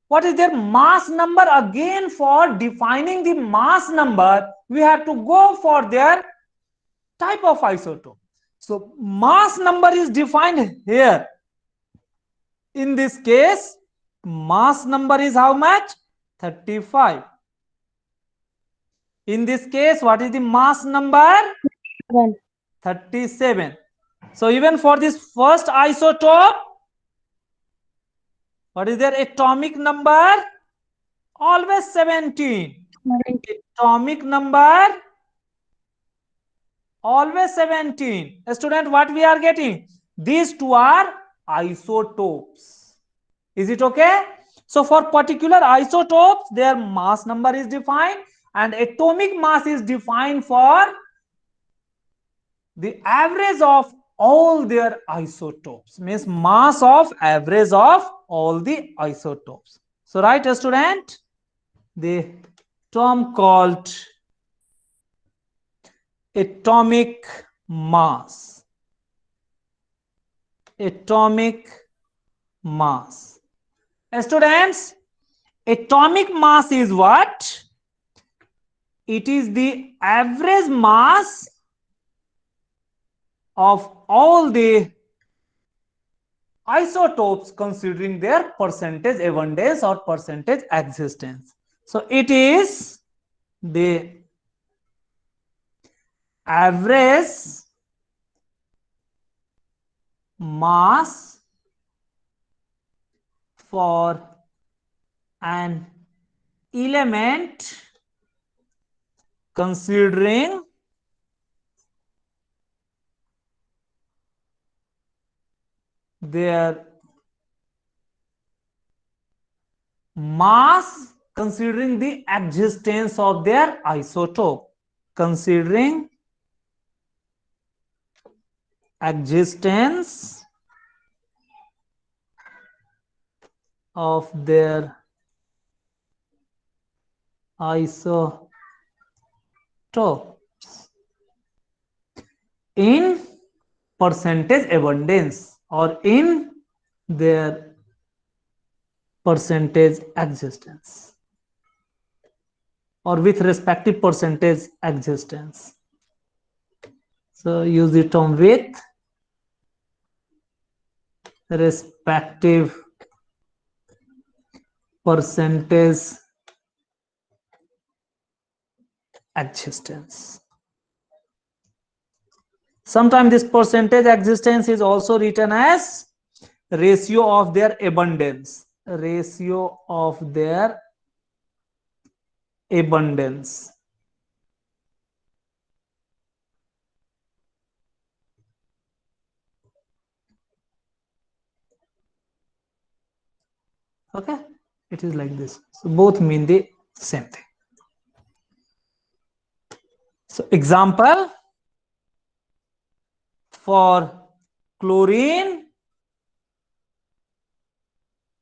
what is their mass number? Again, for defining the mass number, we have to go for their type of isotope. So mass number is defined here. In this case, mass number is how much? 35. In this case, what is the mass number? 37. So even for this first isotope, what is their atomic number? Always 17. Atomic number always 17. Student, what we are getting? These two are isotopes. Is it okay? So for particular isotopes, their mass number is defined and atomic mass is defined for the average of all their isotopes. Means mass of average of all the isotopes. So right, student, the term called atomic mass. Atomic mass. Students, atomic mass is what? It is the average mass of all the isotopes considering their percentage abundance or percentage existence. So it is the average mass for an element considering their mass considering the existence of their isotope, considering existence of their isotopes in percentage abundance or in their percentage existence or with respective percentage existence. So use the term with respective percentage existence. Sometimes this percentage existence is also written as ratio of their abundance. Ratio of their abundance. Okay, it is like this. So both mean the same thing. So example, for chlorine,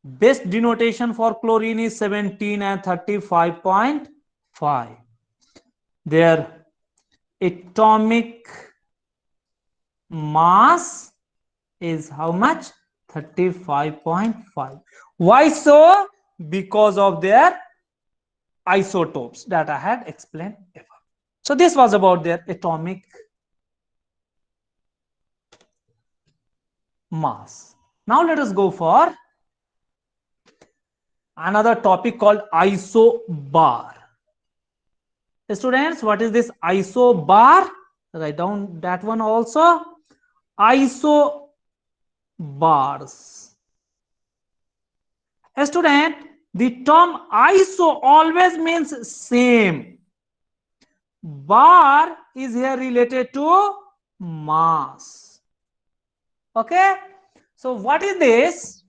best denotation for chlorine is 17 and 35.5. Their atomic mass is how much? 35.5. Why so? Because of their isotopes that I had explained before. So this was about their atomic mass. Now let us go for another topic called isobar. Students, what is this isobar? Write down that one also. Isobars. Student, the term iso always means same. Bar is here related to mass. Okay, so what is this?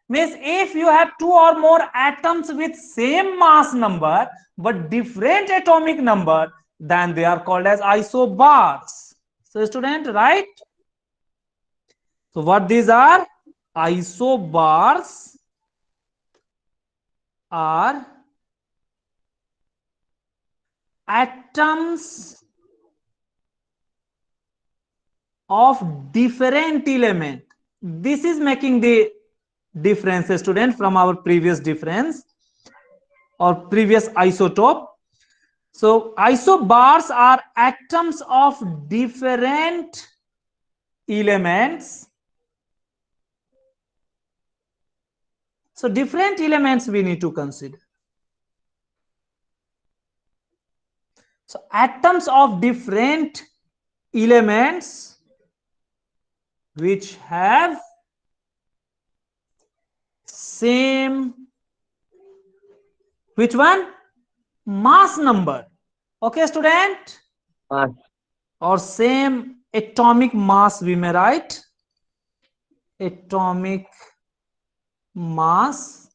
Means if you have two or more atoms with same mass number but different atomic number, then they are called as isobars. So student, right? So what these are? Isobars are atoms of different element. This is making the difference, student, from our previous difference or previous isotope. So isobars are atoms of different elements. So different elements we need to consider. So atoms of different elements which have same, which one? Mass number. Okay, student? Mass. Or same atomic mass we may write. Atomic mass,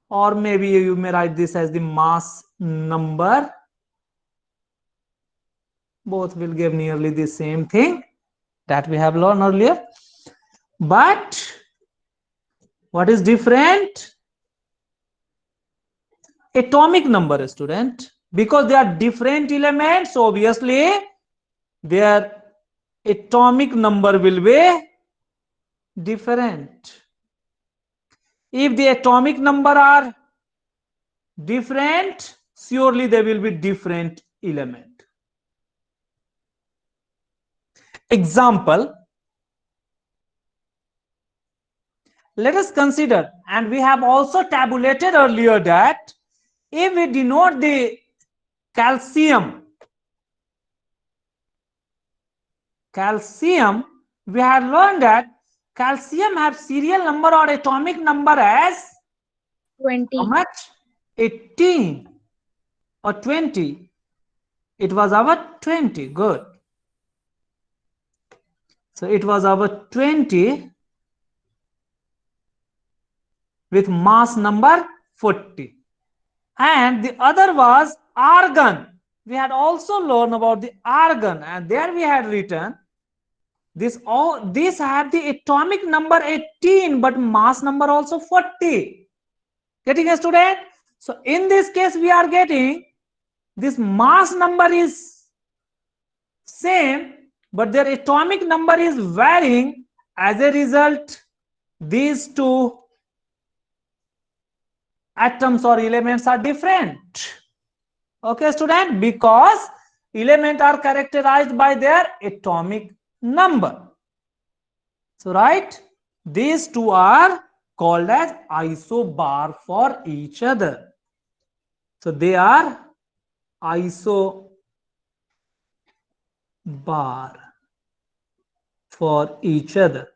or maybe you may write this as the mass number. Both will give nearly the same thing that we have learned earlier. But what is different? Atomic number, student. Because they are different elements, obviously their atomic number will be different. If the atomic number are different, surely they will be different element. Example, let us consider, and we have also tabulated earlier that if we denote the calcium, we had learned that calcium have serial number or atomic number as 20. how much? 18 or 20. It was our 20. Good. So it was our 20 with mass number 40. And the other was argon. We had also learned about the argon, and there we had written this have the atomic number 18 but mass number also 40. Getting a student? So in this case we are getting this mass number is same but their atomic number is varying. As a result, these two atoms or elements are different. Okay, student, because elements are characterized by their atomic number. So, right, these two are called as isobar for each other. So, they are isobar for each other.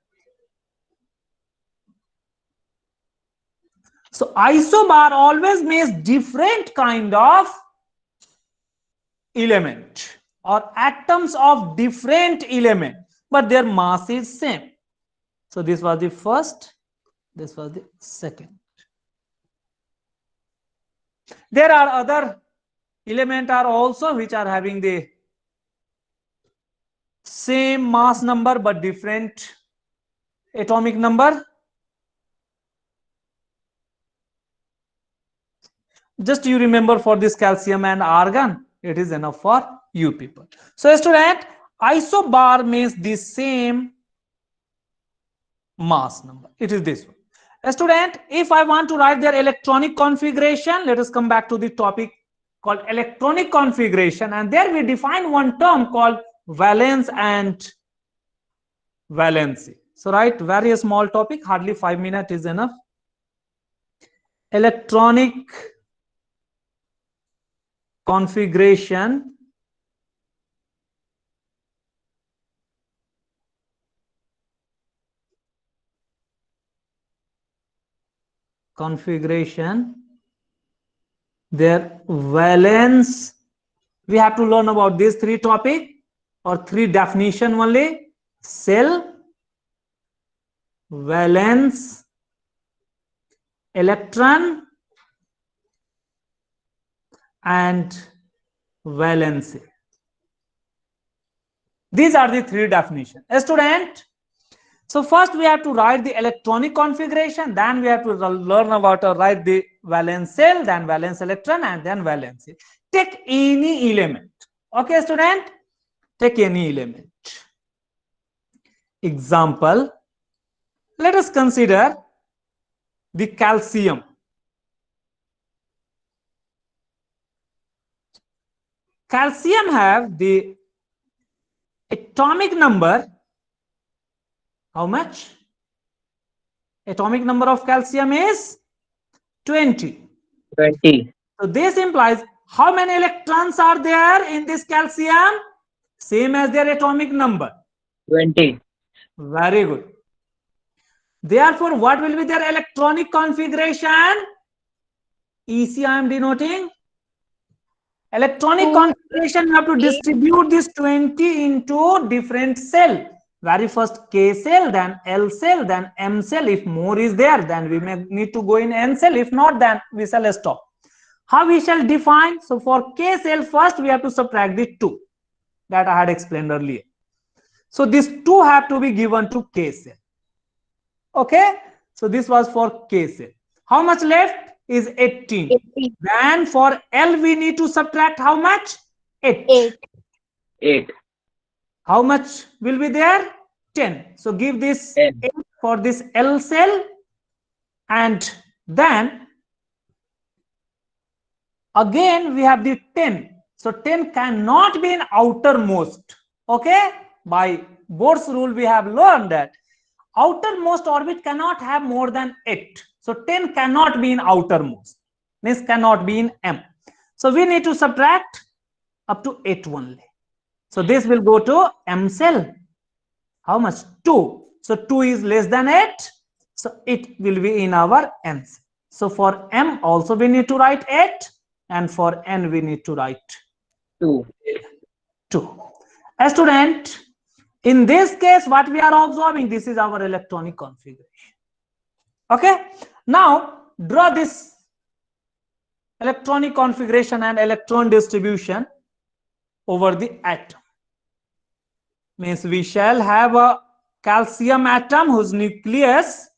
So isobar always means different kind of element or atoms of different element, but their mass is same. So this was the first, this was the second. There are other elements are also which are having the same mass number but different atomic number. Just you remember for this calcium and argon, it is enough for you people. So student, isobar means the same mass number. It is this one. Student, if I want to write their electronic configuration, let us come back to the topic called electronic configuration, and there we define one term called valence and valency. So right, very small topic, hardly 5 minutes is enough. Electronic configuration their valence, we have to learn about these three topic or three definition only: cell, valence, electron, and valency. These are the three definitions. A student, so first we have to write the electronic configuration, then we have to learn about write the valence cell, then valence electron, and then valency. Take any element. Okay, student? Take any element. Example, let us consider the calcium. Calcium have the atomic number. How much? Atomic number of calcium is 20. 20. So this implies how many electrons are there in this calcium? Same as their atomic number. 20. Very good. Therefore, what will be their electronic configuration? EC I am denoting. Electronic configuration, you have to distribute this 20 into different cell. Very first K cell, then L cell, then M cell. If more is there, then we may need to go in N cell. If not, then we shall stop. How we shall define? So for K cell, first we have to subtract the 2 that I had explained earlier. So this 2 have to be given to K cell. Okay, so this was for K cell. How much left? Is 18. 80. Then for L we need to subtract how much? 8. 8. 8. How much will be there? 10. So give this 10. 8 for this L cell, and then again we have the 10. So 10 cannot be in outermost. Okay, by Bohr's rule we have learned that outermost orbit cannot have more than 8. So 10 cannot be in outermost, means cannot be in M. So we need to subtract up to 8 only. So this will go to M cell. How much? 2. So 2 is less than 8. So it will be in our N cell. So for M also we need to write 8, and for N we need to write 2. 2. A student, in this case, what we are observing, this is our electronic configuration. Okay. Now draw this electronic configuration and electron distribution over the atom. Means we shall have a calcium atom whose nucleus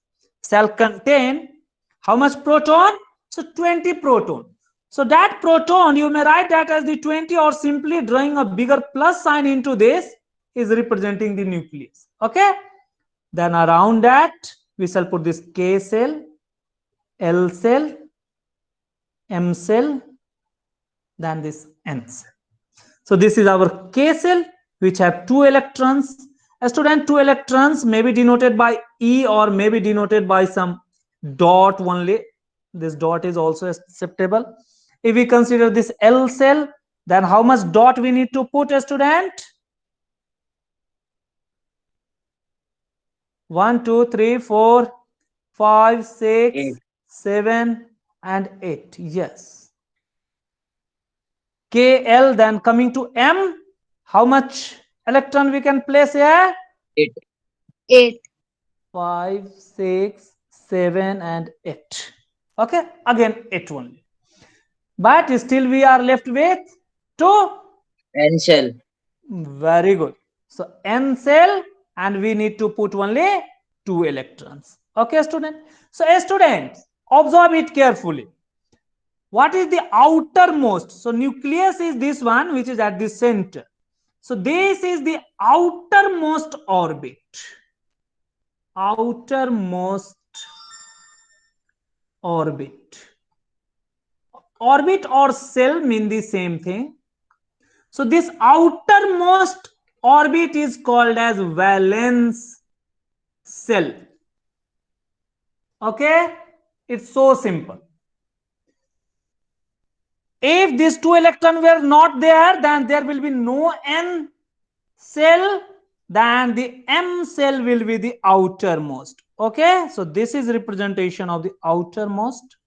shall contain how much proton? So 20 proton. So that proton, you may write that as the 20, or simply drawing a bigger plus sign into this is representing the nucleus. Okay. Then around that we shall put this K cell, L cell, M cell, then this N cell. So this is our K cell, which have 2 electrons. A student, 2 electrons may be denoted by E or may be denoted by some dot only. This dot is also acceptable. If we consider this L cell, then how much dot we need to put, a student? 1, 2, 3, 4, 5, 6, 8. 7, and 8. Yes. KL, then coming to M, how much electron we can place here? 8. 8. 5, 6, 7, and 8. Okay, again 8 only. But still we are left with 2. N cell. Very good. So N cell, and we need to put only 2 electrons. Okay, student. So a student, observe it carefully. What is the outermost? So nucleus is this one, which is at the center. So this is the outermost orbit. Outermost orbit. Orbit or cell mean the same thing. So this outermost orbit is called as valence cell. Okay, it's so simple. If these 2 electrons were not there, then there will be no N cell, then the M cell will be the outermost. Okay, so this is representation of the outermost.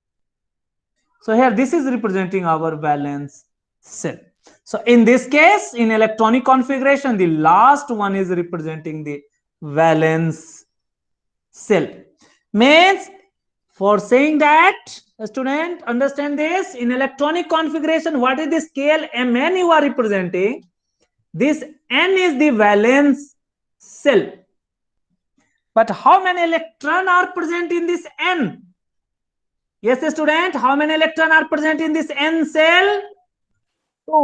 So here this is representing our valence cell. So in this case, in electronic configuration, the last one is representing the valence cell. Means, for saying that, student, understand this, in electronic configuration, what is this KLMN you are representing? This N is the valence cell. But how many electrons are present in this N? Yes, student, how many electrons are present in this N cell?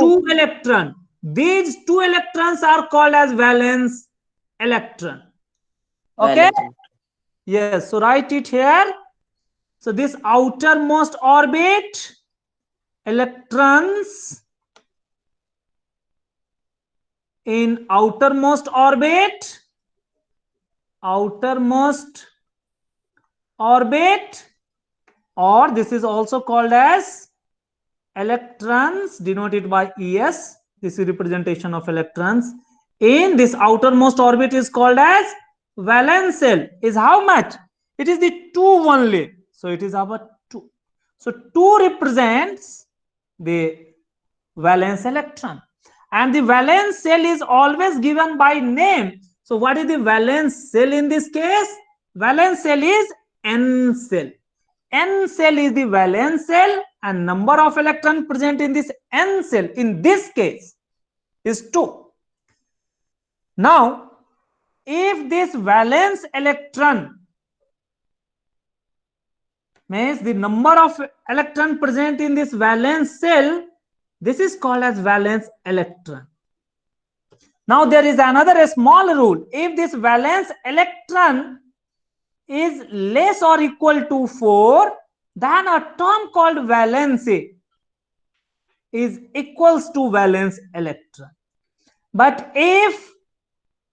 2 electrons. These 2 electrons are called as valence electron. Okay. Valence. Yes. So write it here. So this outermost orbit, electrons in outermost orbit, or this is also called as electrons, denoted by Es. This is representation of electrons in this outermost orbit is called as valence shell. Is how much? It is the 2 only. So it is our 2. So 2 represents the valence electron, and the valence shell is always given by name. So what is the valence shell in this case? Valence shell is N shell. N cell is the valence cell, and number of electrons present in this N cell in this case is 2. Now, if this valence electron means the number of electron present in this valence cell, this is called as valence electron. Now there is another small rule. If this valence electron is less or equal to 4, then a term called valency is equals to valence electron. But if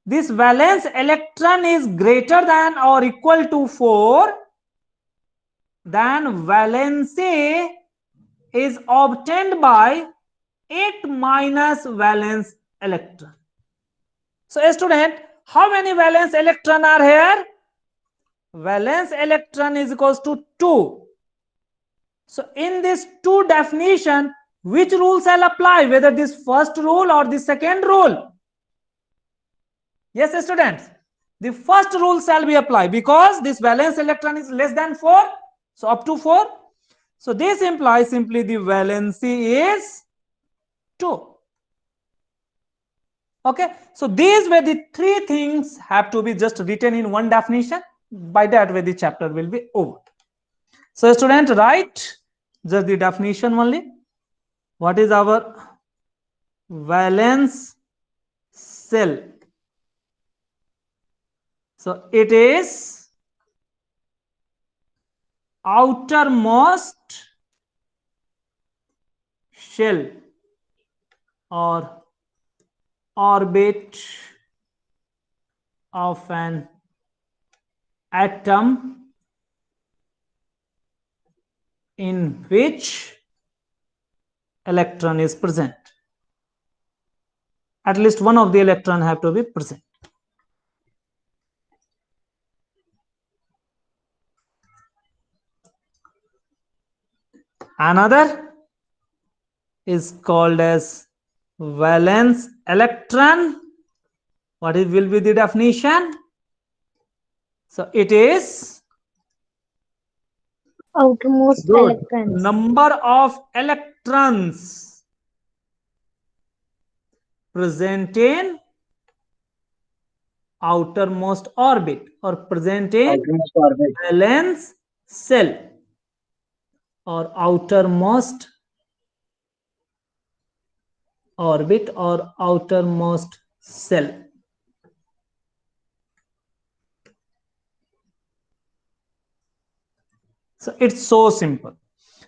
this valence electron is greater than or equal to 4, then valency is obtained by 8 minus valence electron. So student, how many valence electron are here? Valence electron is equals to 2. So in this 2 definition, which rule shall apply? Whether this first rule or the second rule? Yes, students. The first rule shall be applied because this valence electron is less than 4. So up to 4. So this implies simply the valency is 2. Okay. So these were the 3 things have to be just written in one definition. By that way the chapter will be over. So student, write just the definition only. What is our valence shell? So it is outermost shell or orbit of an atom in which electron is present. At least one of the electron have to be present. Another is called as valence electron. What will be the definition? So it is Outermost good electrons. number of electrons present in outermost orbit or present in Outermost orbit. valence shell or outermost orbit or outermost shell. So it's so simple.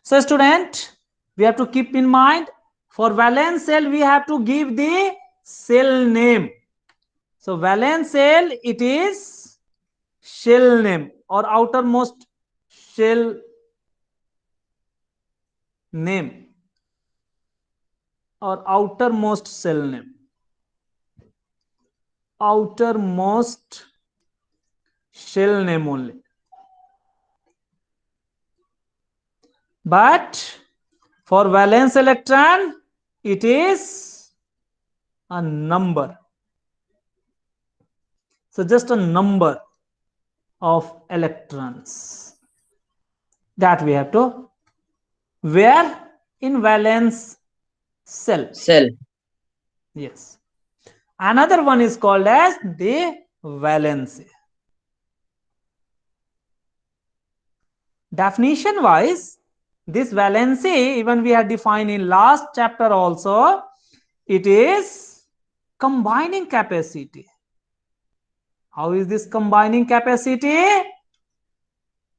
So student, we have to keep in mind for valence shell we have to give the shell name. So valence shell, it is shell name or outermost shell name or outermost shell name. Outermost shell name only. But for valence electron, it is a number. So just a number of electrons that we have to where in valence shell. Cell. Yes. Another one is called as the valency. Definition wise, this valency, even we had defined in last chapter also, it is combining capacity. How is this combining capacity?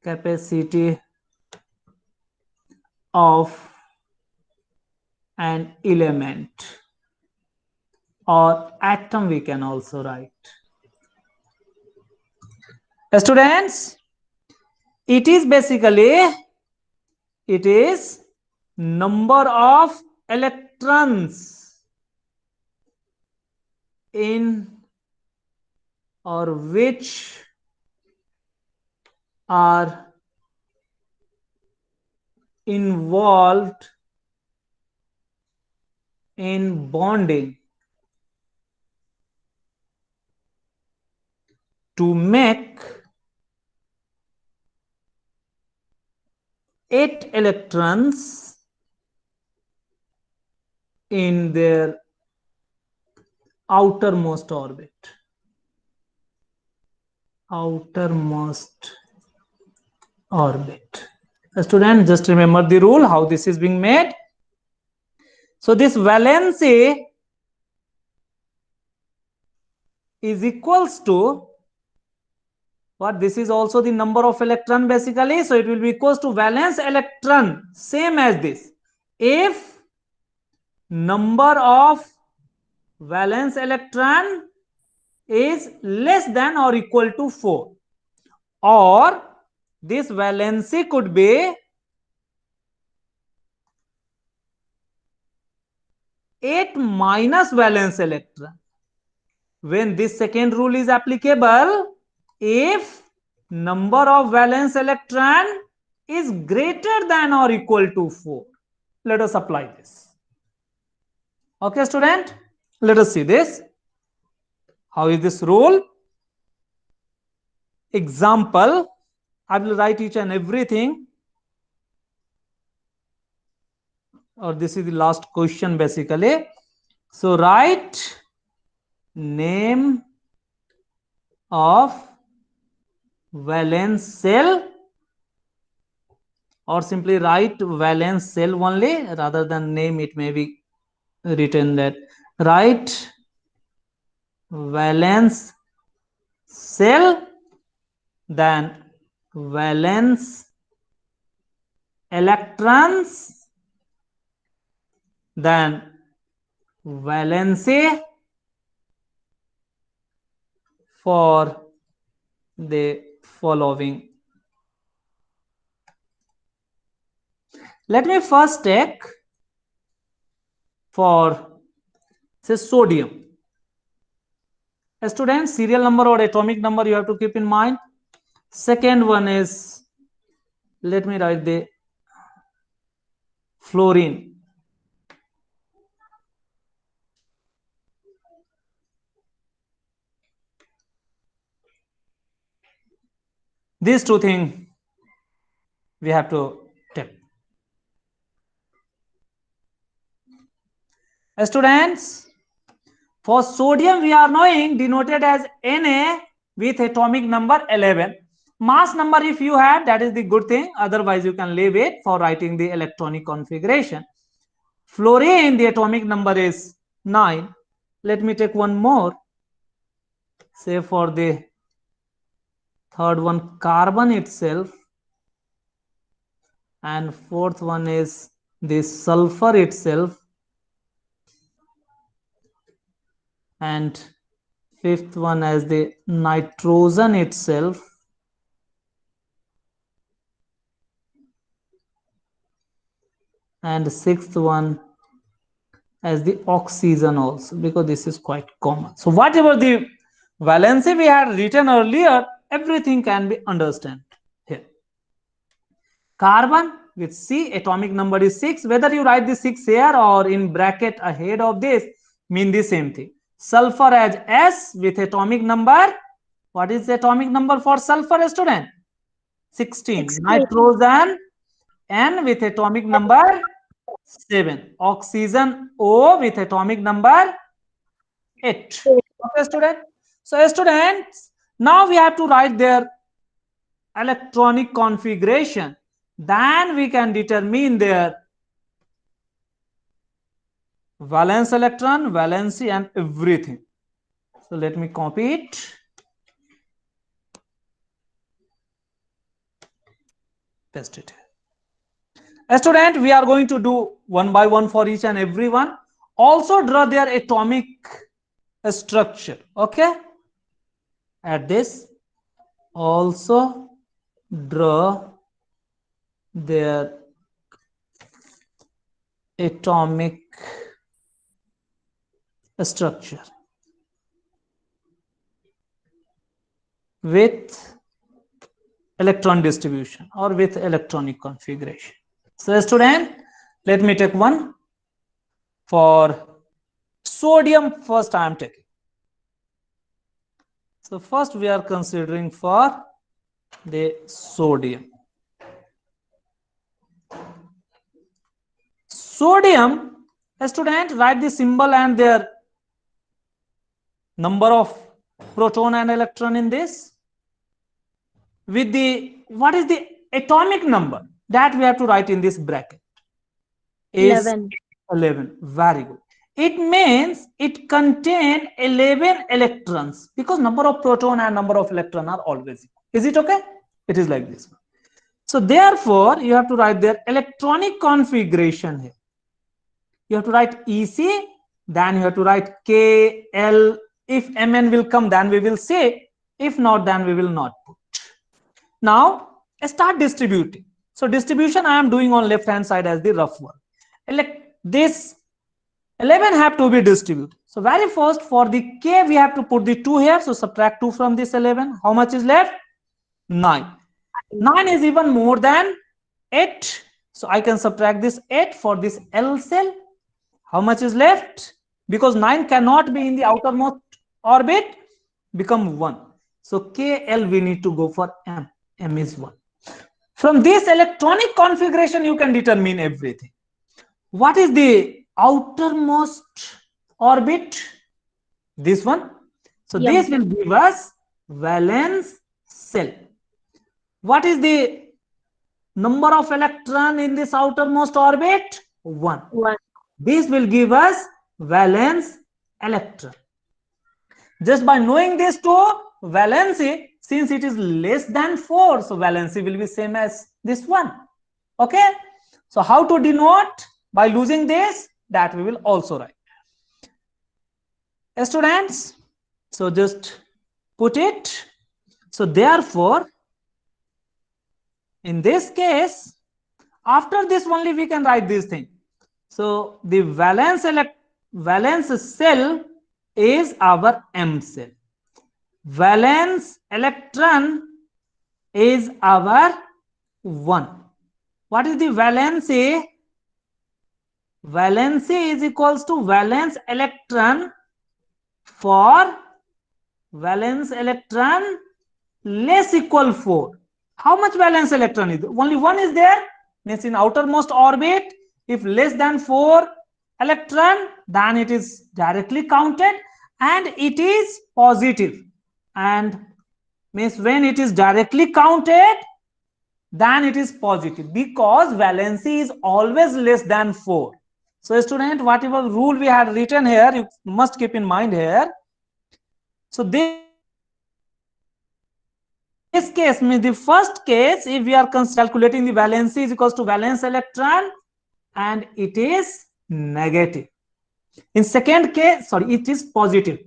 Capacity of an element or atom we can also write. Students, it is number of electrons in or which are involved in bonding to make 8 electrons in their outermost orbit. Outermost orbit. Student, just remember the rule, how this is being made. So this valency is equals to what? This is also the number of electron basically. So it will be equals to valence electron, same as this. If number of valence electron is less than or equal to 4, or this valency could be 8 minus valence electron. When this second rule is applicable, if number of valence electron is greater than or equal to 4. Let us apply this. Okay, student, let us see this. How is this rule? Example, I will write each and everything, or this is the last question basically. So write name of valence cell, or simply write valence cell only, rather than name it may be written that write valence cell, then valence electrons, then valency for the following. Let me first take for say sodium. A student, serial number or atomic number you have to keep in mind. Second one is, let me write the fluorine. These two things we have to take. Students, for sodium we are knowing denoted as Na with atomic number 11. Mass number if you have, that is the good thing, otherwise you can leave it for writing the electronic configuration. Fluorine, the atomic number is 9. Let me take one more, say for the third one carbon itself, and fourth one is the sulfur itself, and fifth one as the nitrogen itself, and sixth one as the oxygen also, because this is quite common. So whatever the valency we had written earlier, everything can be understood here. Carbon with C, atomic number is 6. Whether you write the 6 here or in bracket ahead of this, mean the same thing. Sulfur as S with atomic number. What is the atomic number for sulfur, student? 16. 16. Nitrogen N with atomic number 7. Oxygen O with atomic number 8. Okay, student. So, students, now we have to write their electronic configuration. Then we can determine their valence electron, valency, and everything. So let me copy it. paste it here. Student, we are going to do one by one for each and every one. Also draw their atomic structure. Okay, at this also draw their atomic structure with electron distribution or with electronic configuration. So student, let me take one for sodium. First I am taking. So first we are considering for the sodium. Sodium, student, write the symbol and their number of proton and electron in this. With the, what is the atomic number that we have to write in this bracket? Is 11. 11. Very good. It means it contains 11 electrons because number of proton and number of electron are always equal. Is it okay? It is like this. So therefore, you have to write their electronic configuration here. You have to write EC, then you have to write KL. If Mn will come, then we will say. If not, then we will not put. Now, start distributing. So distribution I am doing on left hand side as the rough one. This 11 have to be distributed. So very first for the K we have to put the 2 here. So subtract 2 from this 11. How much is left? 9. 9 is even more than 8. So I can subtract this 8 for this L cell. How much is left? Because 9 cannot be in the outermost orbit, become 1. So KL we need to go for M. M is 1. From this electronic configuration you can determine everything. What is the outermost orbit? This one. So Yeah. this will give us valence shell. What is the number of electron in this outermost orbit? 1. 1. This will give us valence electron. Just by knowing this two, valency, since it is less than 4, so valency will be same as this one. Okay. So how to denote? By losing this, that we will also write. Students, so just put it. So therefore, in this case, after this only we can write this thing. So the valence cell is our M cell. Valence electron is our 1. What is the valency? Valency is equals to valence electron for valence electron less equal 4. How much valence electron is there? Only 1 is there. Means in outermost orbit, if less than 4 electron, then it is directly counted and it is positive. And means when it is directly counted, then it is positive because valency is always less than 4. So student, whatever rule we had written here, you must keep in mind here. So this case means the first case, if we are calculating the valency is equals to valence electron and it is negative. In second case, sorry, it is positive.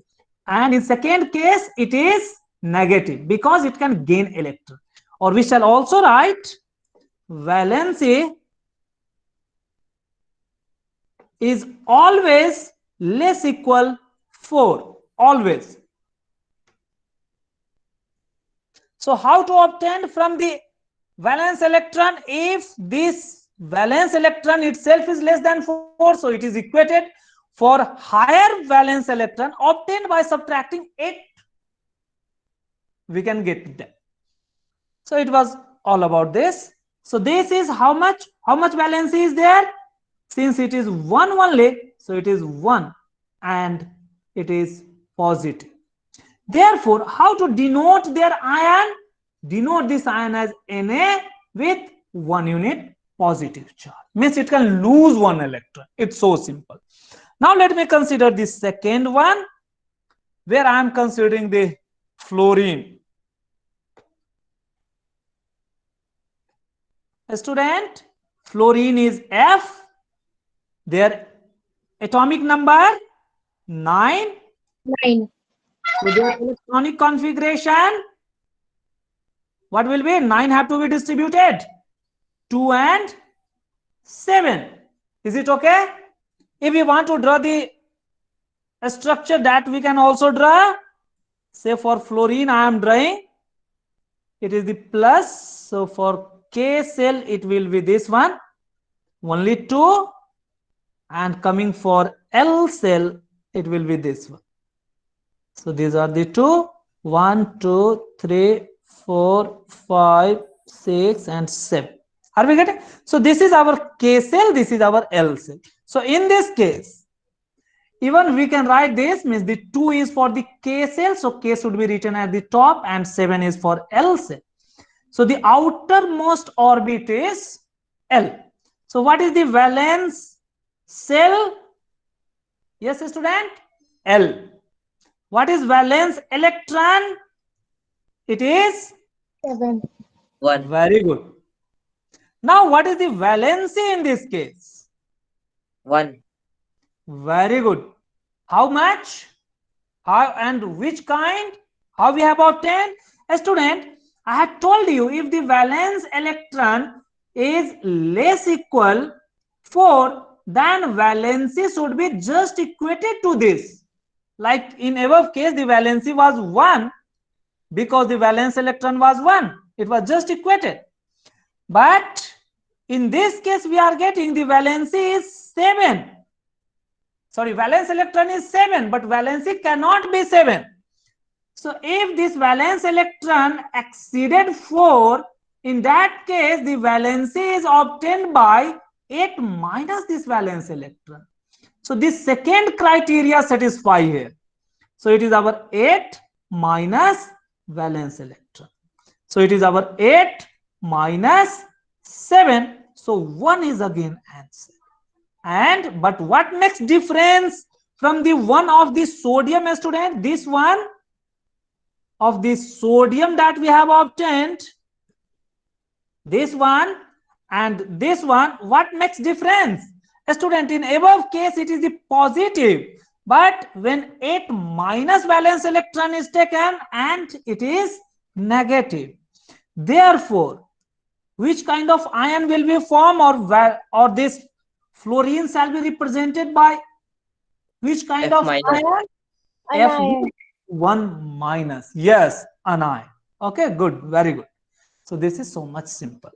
And in second case, it is negative because it can gain electron. Or we shall also write valency is always less equal 4. Always. So how to obtain from the valence electron? If this valence electron itself is less than 4, so it is equated. For higher valence electron obtained by subtracting 8, we can get that. So it was all about this. So this is how much valency is there? Since it is 1 only, so it is 1 and it is positive. Therefore, how to denote their ion? Denote this ion as Na with 1 unit positive charge. Means it can lose 1 electron. It's so simple. Now let me consider the second one, where I am considering the fluorine. Student, fluorine is F. Their atomic number 9. 9. So their electronic configuration, what will be? 9 have to be distributed. 2 and 7. Is it okay? If we want to draw the structure that we can also draw, say for fluorine I am drawing, it is the plus. So for K cell it will be this one, only 2, and coming for L cell it will be this one. So these are the 2, 1, 2, 3, 4, 5, 6 and 7. Are we getting? So this is our K cell, this is our L cell. So in this case, even we can write this, means the 2 is for the K cell, so K should be written at the top, and 7 is for L cell. So the outermost orbit is L. So what is the valence cell? Yes, student? L. What is valence electron? It is 7. 1. very good. Now what is the valency in this case? 1. Very good. How much? How and which kind? How we have obtained? A student, I had told you, if the valence electron is less equal 4, then valency should be just equated to this. Like in above case, the valency was 1 because the valence electron was 1. It was just equated. But in this case, we are getting the valency is 7. Sorry, valence electron is 7, but valency cannot be 7. So if this valence electron exceeded 4, in that case, the valency is obtained by 8 minus this valence electron. So this second criteria satisfy here. So it is our 8 minus valence electron. So it is our 8 minus 7. So 1 is again answer. And but what makes difference from the one of the sodium, student? This one of the sodium that we have obtained, this one and this one, what makes difference? Student, in above case it is the positive, but when 8 minus valence electron is taken and it is negative. Therefore, which kind of ion will be formed, or this fluorine shall be represented by which kind F of minus. ion? Anion. F1 minus. Yes, anion. Okay, good, very good. So this is so much simple.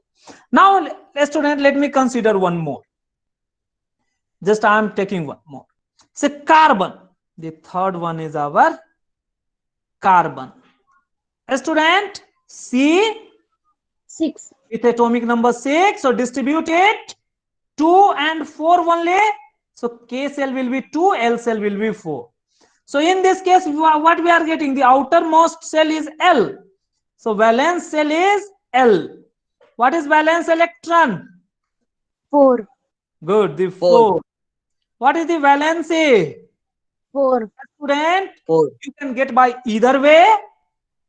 Now, student, let me consider one more. Just I am taking one more. Say carbon. The third one is our carbon. Student, C 6. with atomic number 6. So distribute it 2 and 4 only. So K cell will be 2, L cell will be 4. So in this case, what we are getting? The outermost cell is L. So valence cell is L. What is valence electron? 4. Good, the 4. 4. What is the valency? 4. Student, 4. you can get by either way.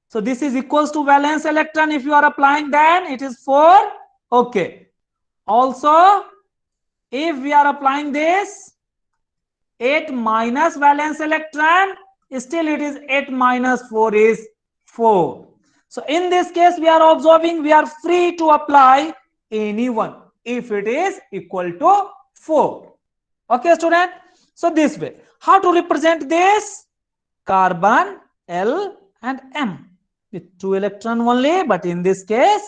So this is equals to valence electron. If you are applying, then it is 4. Okay. Also, if we are applying this 8 minus valence electron, still it is 8 minus 4 is 4. So in this case, we are observing we are free to apply any one if it is equal to 4. Okay, student? So this way. How to represent this? Carbon, L and M with 2 electron only, but in this case,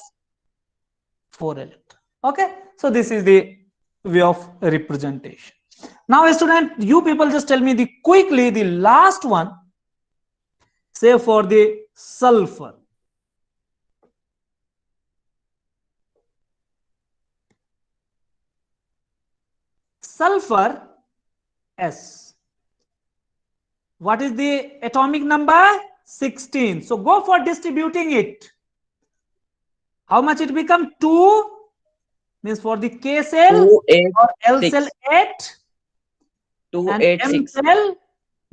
4 electron. Okay, so this is the way of representation. Now, student, you people just tell me quickly the last one. Say for the sulfur. Sulfur S. What is the atomic number? 16. So go for distributing it. How much it become? 2 means for the K cell 2, 8, or L 6. cell 8 2, and 8, M 6. cell.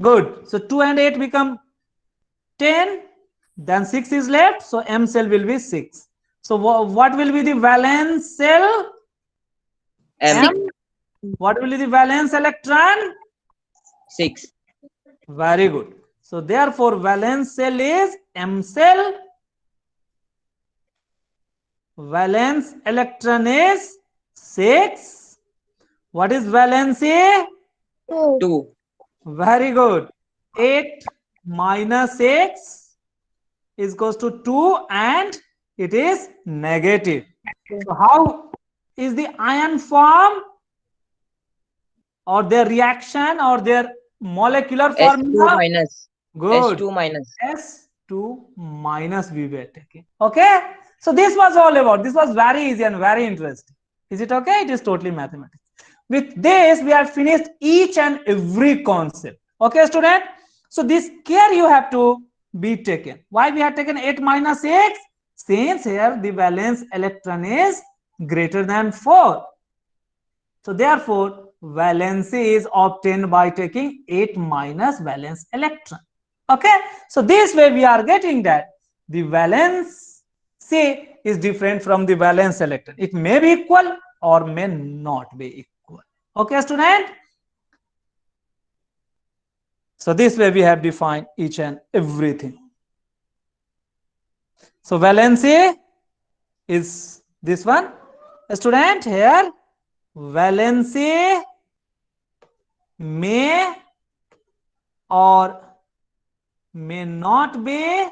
Good. So 2 and 8 become 10. Then 6 is left. So M cell will be 6. So what will be the valence cell? M. M. What will be the valence electron? 6. Very good. So therefore valence cell is M cell. Valence electron is 6. What is valency? 2. 2. Very good. 8 minus 6 is equals to 2 and it is negative. So how is the ion form or their reaction or their molecular S2 formula? minus. Good. S2 minus. S2 minus we were taking. Okay. So this was all about. This was very easy and very interesting. Is it okay? It is totally mathematics. With this, we have finished each and every concept. Okay, student? So this care you have to be taken. Why we have taken 8 minus 6? Since here the valence electron is greater than 4. So therefore, valency is obtained by taking 8 minus valence electron. Okay, so this way we are getting that the valence C is different from the valence electron. It may be equal or may not be equal. Okay, student. So this way we have defined each and everything. So valency is this one. Student, here valency may or may not be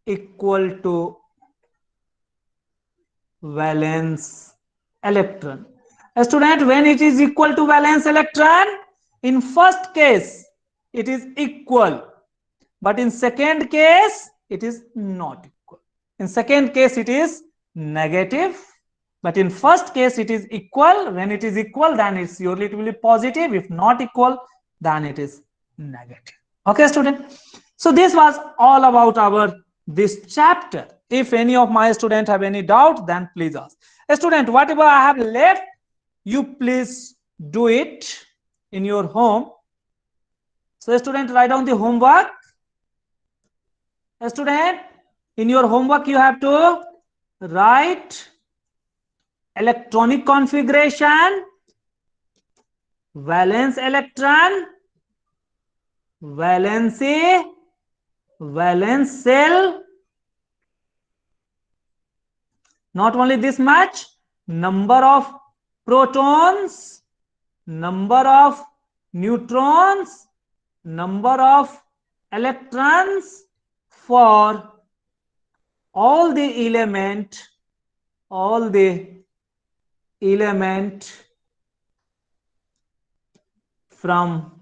equal to valence electron. A student, when it is equal to valence electron, in first case it is equal, but in second case it is not equal. In second case it is negative, but in first case it is equal. When it is equal, then it's surely it will be positive. If not equal, then it is negative. Okay, student. So this was all about our this chapter. If any of my students have any doubt, then please ask. A student, whatever I have left, you please do it in your home. So student, write down the homework. A student, in your homework you have to write electronic configuration, valence electron, valency, valence cell. Not only this much, number of protons, number of neutrons, number of electrons for all the element from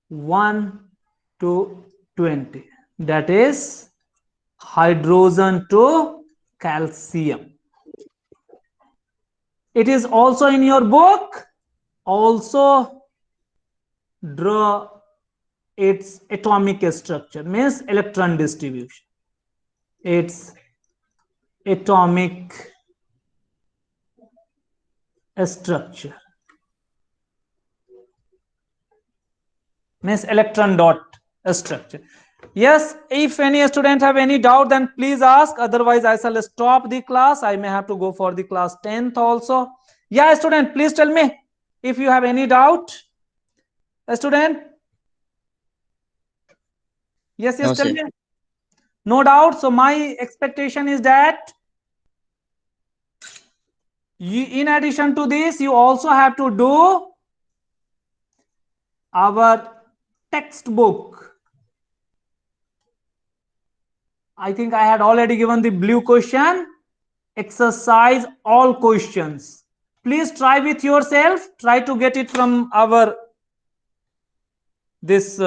1 to 20, that is hydrogen to calcium. It is also in your book. Also draw its atomic structure, means electron distribution, its atomic structure, means electron dot structure. Yes, if any student have any doubt, then please ask. Otherwise, I shall stop the class. I may have to go for the class 10th also. Yeah, student, please tell me if you have any doubt. A student? Yes, No, tell sir. me. No doubt. So my expectation is that in addition to this, you also have to do our textbook. I think I had already given the blue question. Exercise all questions. Please try with yourself. Try to get it from our this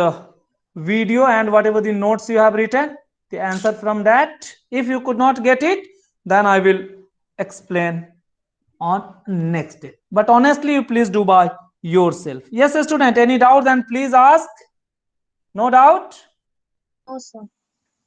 video and whatever the notes you have written, the answer from that. If you could not get it, then I will explain on next day. But honestly, you please do by yourself. Yes, student, any doubt, then please ask. No doubt? No, sir.